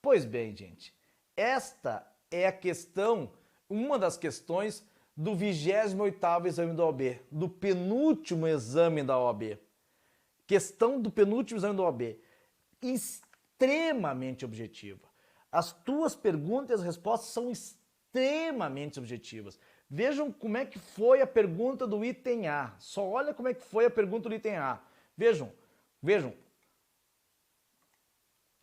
Pois bem, gente, esta é a questão, uma das questões do 28º exame da OAB, do penúltimo exame da OAB. Questão do penúltimo exame da OAB, extremamente objetiva. As tuas perguntas e as respostas são extremamente objetivas. Vejam como é que foi a pergunta do item A. Só olha como é que foi a pergunta do item A. Vejam.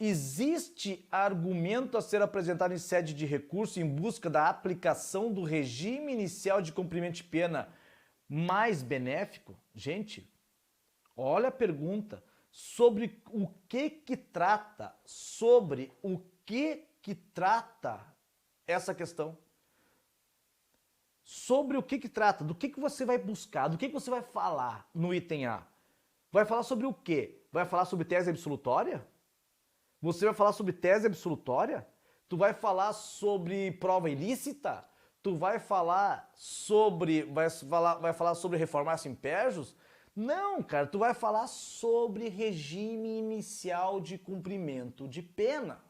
Existe argumento a ser apresentado em sede de recurso em busca da aplicação do regime inicial de cumprimento de pena mais benéfico? Gente, olha a pergunta. Sobre o que trata? Sobre o que trata essa questão? Sobre o que trata? Do que você vai buscar? Do que você vai falar no item A? Vai falar sobre o quê? Vai falar sobre tese absolutória? Você vai falar sobre tese absolutória? Tu vai falar sobre prova ilícita? Tu vai falar sobre reformar impérgios? Não, cara, tu vai falar sobre regime inicial de cumprimento de pena.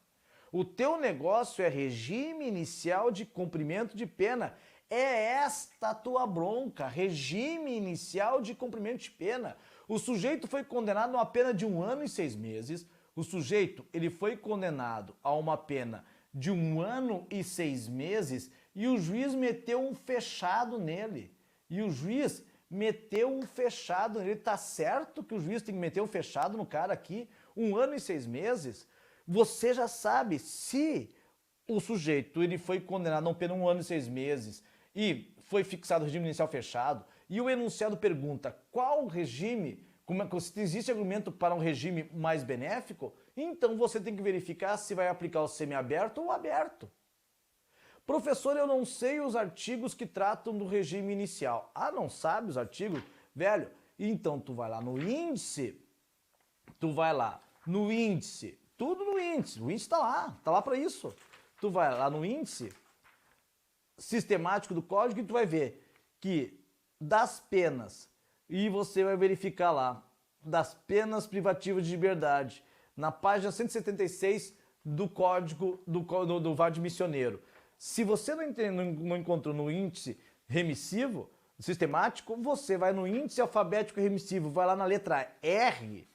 O teu negócio é regime inicial de cumprimento de pena. É esta a tua bronca, regime inicial de cumprimento de pena. O sujeito foi condenado a uma pena de 1 ano e 6 meses. O sujeito, ele foi condenado a uma pena de 1 ano e 6 meses e o juiz meteu um fechado nele. Tá certo que o juiz tem que meter um fechado no cara aqui, 1 ano e 6 meses? Você já sabe, se o sujeito ele foi condenado a uma pena de 1 ano e 6 meses e foi fixado o regime inicial fechado, e o enunciado pergunta qual regime, se existe argumento para um regime mais benéfico, então você tem que verificar se vai aplicar o semiaberto ou aberto. Professor, eu não sei os artigos que tratam do regime inicial. Ah, não sabe os artigos? Velho, então tu vai lá no índice, tudo no índice, o índice tá lá para isso. Tu vai lá no índice sistemático do código e tu vai ver que das penas, e você vai verificar lá, das penas privativas de liberdade, na página 176 do código do VAD missioneiro. Se você não encontrou no índice remissivo, sistemático, você vai no índice alfabético remissivo, vai lá na letra R,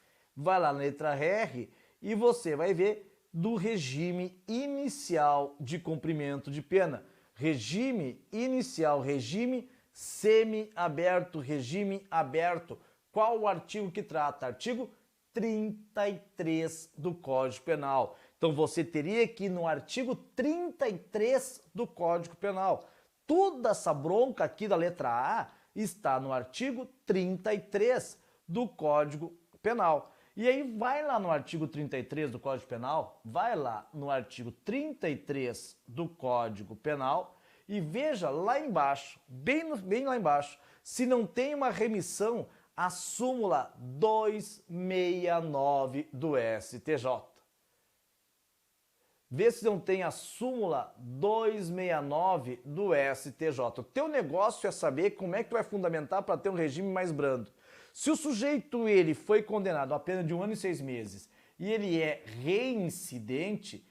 e você vai ver do regime inicial de cumprimento de pena. Regime inicial, regime semi-aberto, regime aberto. Qual o artigo que trata? Artigo 33 do Código Penal. Então você teria que ir no artigo 33 do Código Penal. Toda essa bronca aqui da letra A está no artigo 33 do Código Penal. E aí vai lá no artigo 33 do Código Penal, vai lá no artigo 33 do Código Penal e veja lá embaixo, bem lá embaixo, se não tem uma remissão à súmula 269 do STJ. Vê se não tem a súmula 269 do STJ. O teu negócio é saber como é que tu vai fundamentar para ter um regime mais brando. Se o sujeito ele foi condenado a pena de 1 ano e 6 meses e ele é reincidente,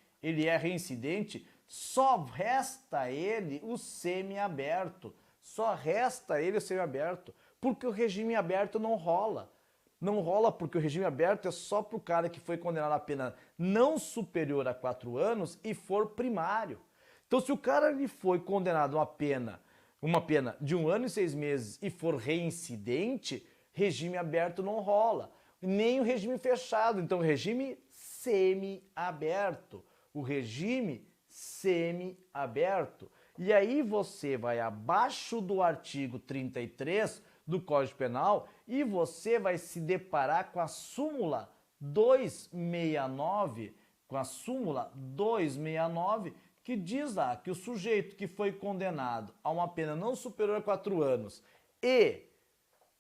só resta ele o semiaberto. Só resta ele o semiaberto, porque o regime aberto não rola. Não rola porque o regime aberto é só para o cara que foi condenado a pena não superior a 4 anos e for primário. Então, se o cara ele foi condenado a uma pena de 1 ano e 6 meses e for reincidente, regime aberto não rola. Nem o regime fechado. Então, regime semi-aberto. O regime semi-aberto. E aí você vai abaixo do artigo 33 do Código Penal e você vai se deparar com a súmula 269, que diz lá que o sujeito que foi condenado a uma pena não superior a 4 anos e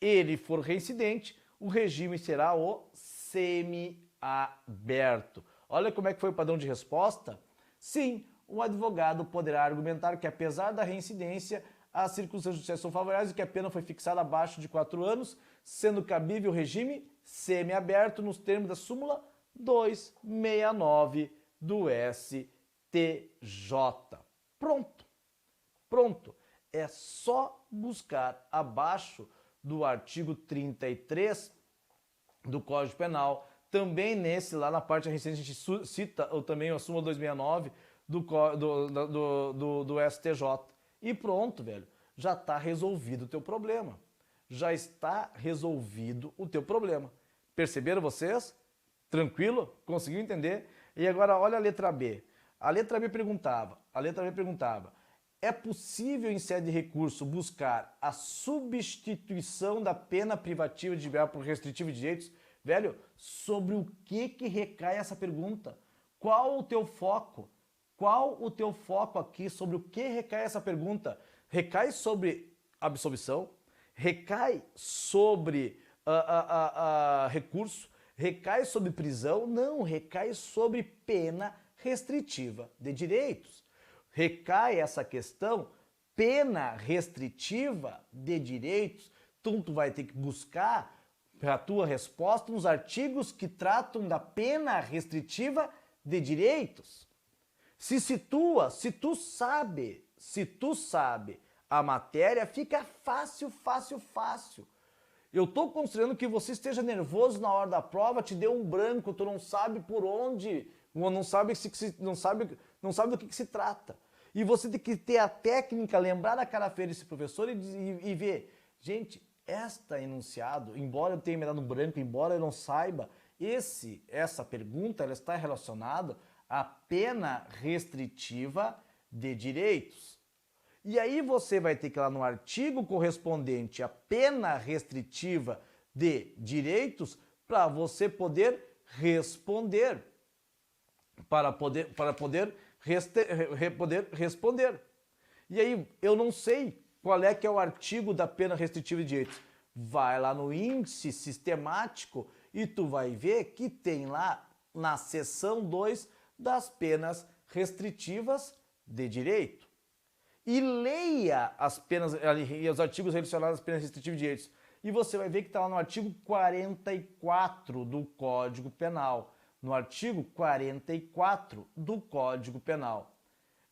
ele for reincidente, o regime será o semi-aberto. Olha como é que foi o padrão de resposta. Sim, o advogado poderá argumentar que apesar da reincidência, as circunstâncias judiciais são favoráveis e que a pena foi fixada abaixo de 4 anos, sendo cabível o regime semi-aberto nos termos da súmula 269 do STJ. Pronto. Pronto. É só buscar abaixo do artigo 33 do Código Penal. Também nesse, lá na parte da reincidência, a gente cita também a súmula 269 do STJ. E pronto, velho. Já está resolvido o teu problema. Já está resolvido o teu problema. Perceberam vocês? Tranquilo? Conseguiu entender? E agora olha a letra B. A letra B perguntava, é possível em sede de recurso buscar a substituição da pena privativa de liberdade por restritivo de direitos? Velho, sobre o que recai essa pergunta? Qual o teu foco? Qual o teu foco aqui? Sobre o que recai essa pergunta? Recai sobre absolvição? Recai sobre recurso? Recai sobre prisão? Não, recai sobre pena restritiva de direitos. Recai essa questão, pena restritiva de direitos. Então tu vai ter que buscar a tua resposta nos artigos que tratam da pena restritiva de direitos. Se tu sabe a matéria, fica fácil. Eu estou considerando que você esteja nervoso na hora da prova, te deu um branco, tu não sabe por onde, não sabe do que se trata. E você tem que ter a técnica, lembrar da cara feia desse professor e ver, gente, esta enunciado, embora eu tenha me dado um branco, embora eu não saiba, essa pergunta ela está relacionada à pena restritiva de direitos. E aí você vai ter que ir lá no artigo correspondente à pena restritiva de direitos para você poder responder. Para poder responder. E aí, eu não sei qual é que é o artigo da pena restritiva de direitos. Vai lá no índice sistemático e tu vai ver que tem lá na seção 2 das penas restritivas de direito. E leia as penas e os artigos relacionados às penas restritivas de direitos. E você vai ver que está lá no artigo 44 do Código Penal. No artigo 44 do Código Penal.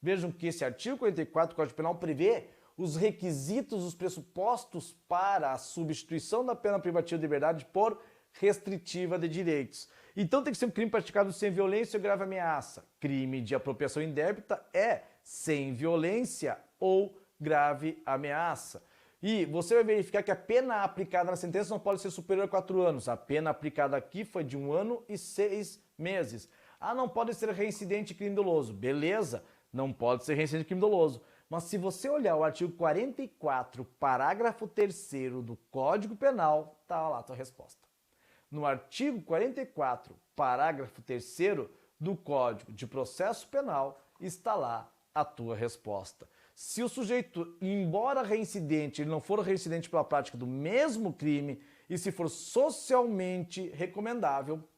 Vejam que esse artigo 44 do Código Penal prevê os requisitos, os pressupostos para a substituição da pena privativa de liberdade por restritiva de direitos. Então tem que ser um crime praticado sem violência ou grave ameaça. Crime de apropriação indébita é sem violência ou grave ameaça. E você vai verificar que a pena aplicada na sentença não pode ser superior a 4 anos. A pena aplicada aqui foi de 1 ano e 6 meses. Ah, não pode ser reincidente e crime doloso. Beleza, não pode ser reincidente e crime doloso. Mas se você olhar o artigo 44, parágrafo 3º do Código Penal, tá lá a tua resposta. No artigo 44, parágrafo 3º do Código de Processo Penal, está lá a tua resposta. Se o sujeito, embora reincidente, ele não for reincidente pela prática do mesmo crime e se for socialmente recomendável,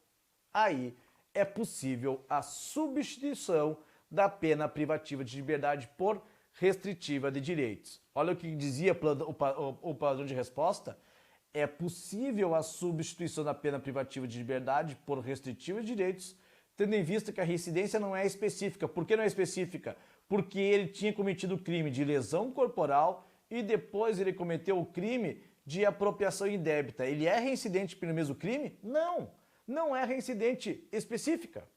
aí é possível a substituição da pena privativa de liberdade por restritiva de direitos. Olha o que dizia o padrão de resposta. É possível a substituição da pena privativa de liberdade por restritiva de direitos, tendo em vista que a reincidência não é específica. Por que não é específica? Porque ele tinha cometido o crime de lesão corporal e depois ele cometeu o crime de apropriação indébita. Ele é reincidente pelo mesmo crime? Não, não é reincidente específica.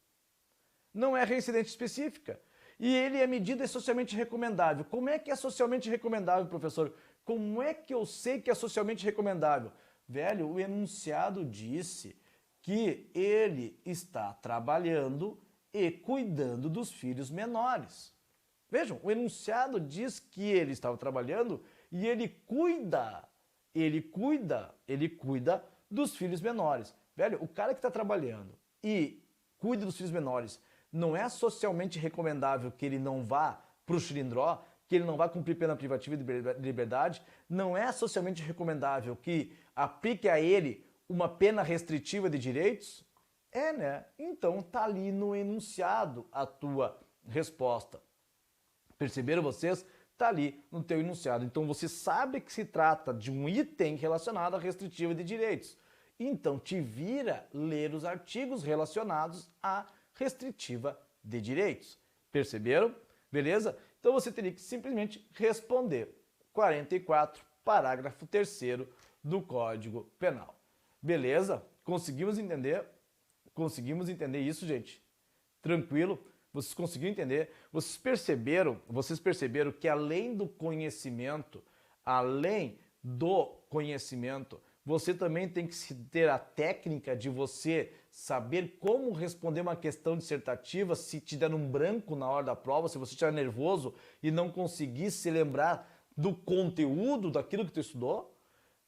Não é reincidente específica. E ele é medida socialmente recomendável. Como é que é socialmente recomendável, professor? Como é que eu sei que é socialmente recomendável? Velho, o enunciado disse que ele está trabalhando e cuidando dos filhos menores. Vejam, o enunciado diz que ele estava trabalhando e ele cuida dos filhos menores. Velho, o cara que está trabalhando e cuida dos filhos menores, não é socialmente recomendável que ele não vá para o xilindró, que ele não vá cumprir pena privativa de liberdade, não é socialmente recomendável que aplique a ele uma pena restritiva de direitos? É, né? Então tá ali no enunciado a tua resposta. Perceberam vocês? Tá ali no teu enunciado. Então você sabe que se trata de um item relacionado à restritiva de direitos. Então te vira ler os artigos relacionados à restritiva de direitos. Perceberam? Beleza? Então você teria que simplesmente responder 44, parágrafo 3º do Código Penal. Beleza? Conseguimos entender? Conseguimos entender isso, gente? Tranquilo? Vocês conseguiram entender? Vocês perceberam que além do conhecimento, você também tem que ter a técnica de você saber como responder uma questão dissertativa se te der um branco na hora da prova, se você estiver nervoso e não conseguir se lembrar do conteúdo daquilo que tu estudou.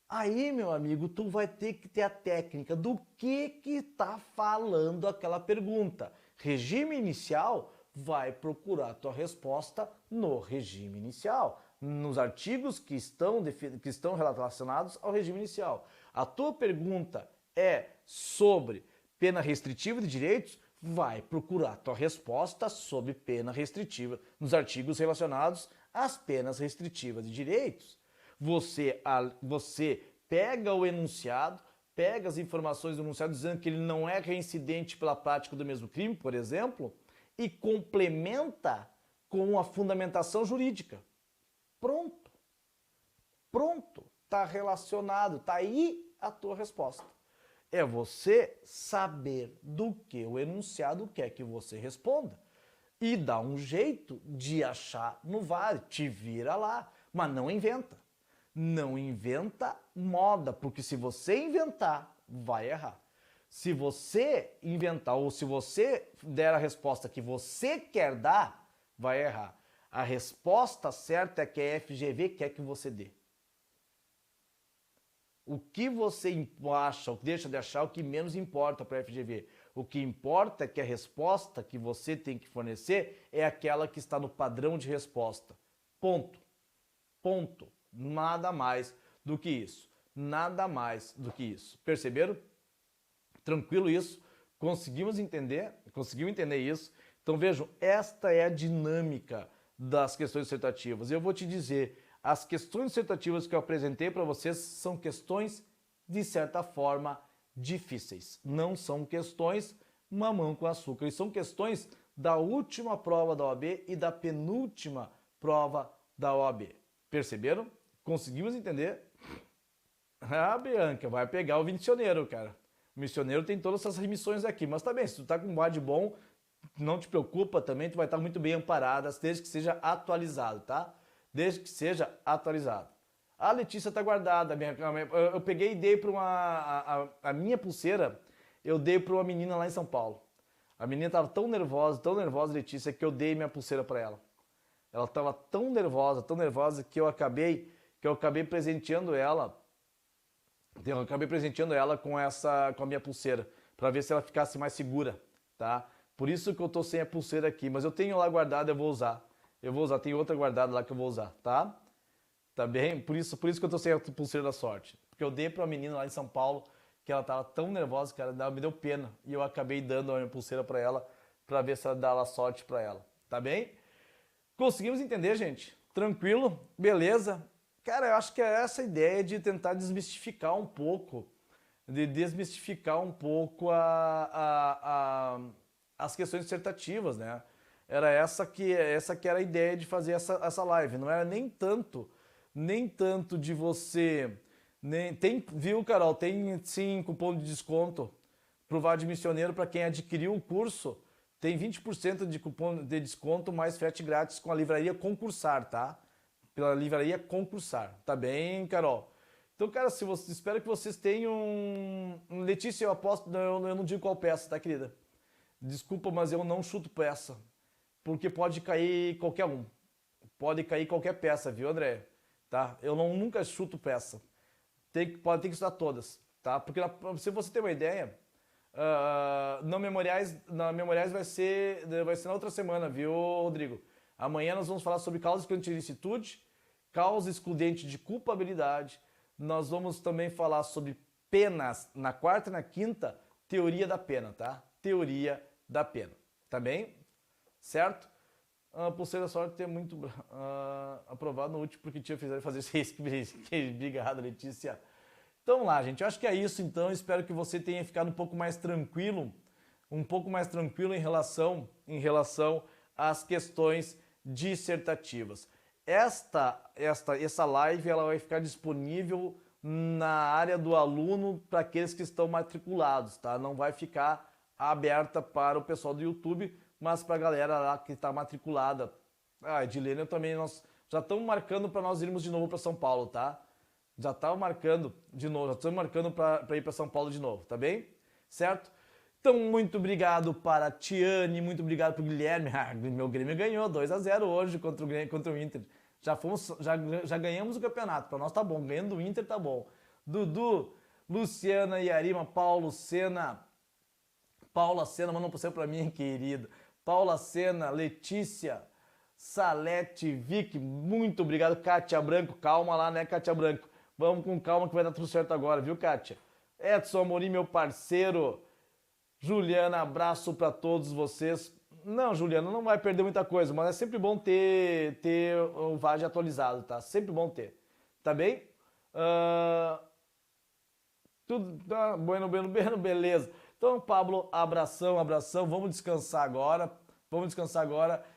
Aí, meu amigo, tu vai ter que ter a técnica do que está falando aquela pergunta. Regime inicial, vai procurar a tua resposta no regime inicial, nos artigos que estão relacionados ao regime inicial. A tua pergunta é sobre pena restritiva de direitos, vai procurar a tua resposta sobre pena restritiva nos artigos relacionados às penas restritivas de direitos. Você pega o enunciado, pega as informações do enunciado dizendo que ele não é reincidente pela prática do mesmo crime, por exemplo, e complementa com a fundamentação jurídica. Pronto. Pronto. Está relacionado. Está aí a tua resposta. É você saber do que o enunciado quer que você responda. E dá um jeito de achar no vale. Te vira lá. Mas não inventa. Não inventa moda, porque se você inventar, vai errar. Se você inventar ou se você der a resposta que você quer dar, vai errar. A resposta certa é que a FGV quer que você dê. O que você acha, ou deixa de achar, o que menos importa para a FGV. O que importa é que a resposta que você tem que fornecer é aquela que está no padrão de resposta. Ponto. Ponto. Nada mais do que isso. Nada mais do que isso. Perceberam? Tranquilo isso? Conseguimos entender? Conseguiu entender isso? Então vejam, esta é a dinâmica das questões dissertativas. Eu vou te dizer, as questões dissertativas que eu apresentei para vocês são questões, de certa forma, difíceis. Não são questões mamão com açúcar. E são questões da última prova da OAB e da penúltima prova da OAB. Perceberam? Conseguimos entender? Ah, Bianca, vai pegar o vicioneiro, cara. O missioneiro tem todas essas remissões aqui, mas tá bem, se tu tá com um VAD bom, não te preocupa também, tu vai estar muito bem amparada, desde que seja atualizado, tá? Desde que seja atualizado. A Letícia tá guardada, eu peguei e dei para a minha pulseira, eu dei para uma menina lá em São Paulo. A menina tava tão nervosa, Letícia, que eu dei minha pulseira para ela. Ela tava tão nervosa que eu acabei presenteando ela. Eu acabei presenteando ela com a minha pulseira, para ver se ela ficasse mais segura, tá? Por isso que eu tô sem a pulseira aqui, mas eu tenho lá guardada, eu vou usar. Tem outra guardada lá que eu vou usar, tá? Tá bem? Por isso que eu tô sem a pulseira da sorte. Porque eu dei pra uma menina lá em São Paulo, que ela tava tão nervosa, que ela me deu pena. E eu acabei dando a minha pulseira pra ela, pra ver se ela dava sorte pra ela. Tá bem? Conseguimos entender, gente? Tranquilo? Beleza? Cara, eu acho que é essa a ideia de tentar desmistificar um pouco, as questões dissertativas, né? Era essa que era a ideia de fazer essa live. Não era nem tanto de você... viu, Carol? Tem sim cupom de desconto pro VAD Missioneiro para quem adquiriu o curso. Tem 20% de cupom de desconto mais frete grátis com a livraria Concursar, tá? Pela livraria Concursar. Tá bem, Carol? Então, cara, espero que vocês tenham... Letícia, eu aposto... Eu não digo qual peça, tá, querida? Desculpa, mas eu não chuto peça. Porque pode cair qualquer um. Pode cair qualquer peça, viu, André? Tá? Eu nunca chuto peça. Pode ter que estudar todas, tá? Porque se você ter uma ideia... na Memoriais vai ser na outra semana, viu, Rodrigo? Amanhã nós vamos falar sobre causa excludente de ilicitude, causa excludente de culpabilidade. Nós vamos também falar sobre penas na quarta e na quinta, teoria da pena, tá? Teoria da pena, tá bem? Certo? A pulseira da sorte é muito aprovado no último porque tinha fazer 6. Obrigado, Letícia. Então lá, gente, eu acho que é isso então, espero que você tenha ficado um pouco mais tranquilo em relação às questões dissertativas. Essa live ela vai ficar disponível na área do aluno para aqueles que estão matriculados, tá? Não vai ficar aberta para o pessoal do YouTube, mas para a galera lá que está matriculada. Edilene, eu também, nós já estamos marcando para nós irmos de novo para São Paulo, tá? Já estamos marcando para ir para São Paulo de novo, tá bem? Certo? Então, muito obrigado para a Tiane, muito obrigado para o Guilherme. Meu Grêmio ganhou 2-0 hoje contra o Inter. Já ganhamos o campeonato, para nós tá bom, ganhando o Inter tá bom. Dudu, Luciana Yarima, Paula Sena, manda um você para mim, querido. Paula Sena, Letícia, Salete, Vic, muito obrigado. Kátia Branco, calma lá, né, Kátia Branco? Vamos com calma que vai dar tudo certo agora, viu, Kátia? Edson Amorim, meu parceiro. Juliana, abraço para todos vocês. Não, Juliana, não vai perder muita coisa, mas é sempre bom ter o VAD atualizado, tá? Sempre bom ter. Tá bem? Tudo tá bueno, beleza. Então, Pablo, abração. Vamos descansar agora.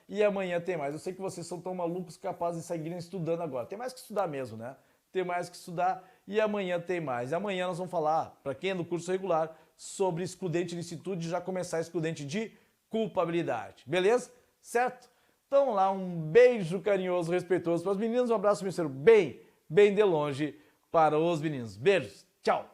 E amanhã tem mais. Eu sei que vocês são tão malucos capazes de seguirem estudando agora. Tem mais que estudar mesmo, né? Tem mais que estudar e amanhã tem mais. E amanhã nós vamos falar, para quem é do curso regular, sobre excludente de ilicitude e já começar excludente de culpabilidade. Beleza? Certo? Então lá, um beijo carinhoso, respeitoso para os meninos. Um abraço, ministro, bem de longe para os meninos. Beijos. Tchau.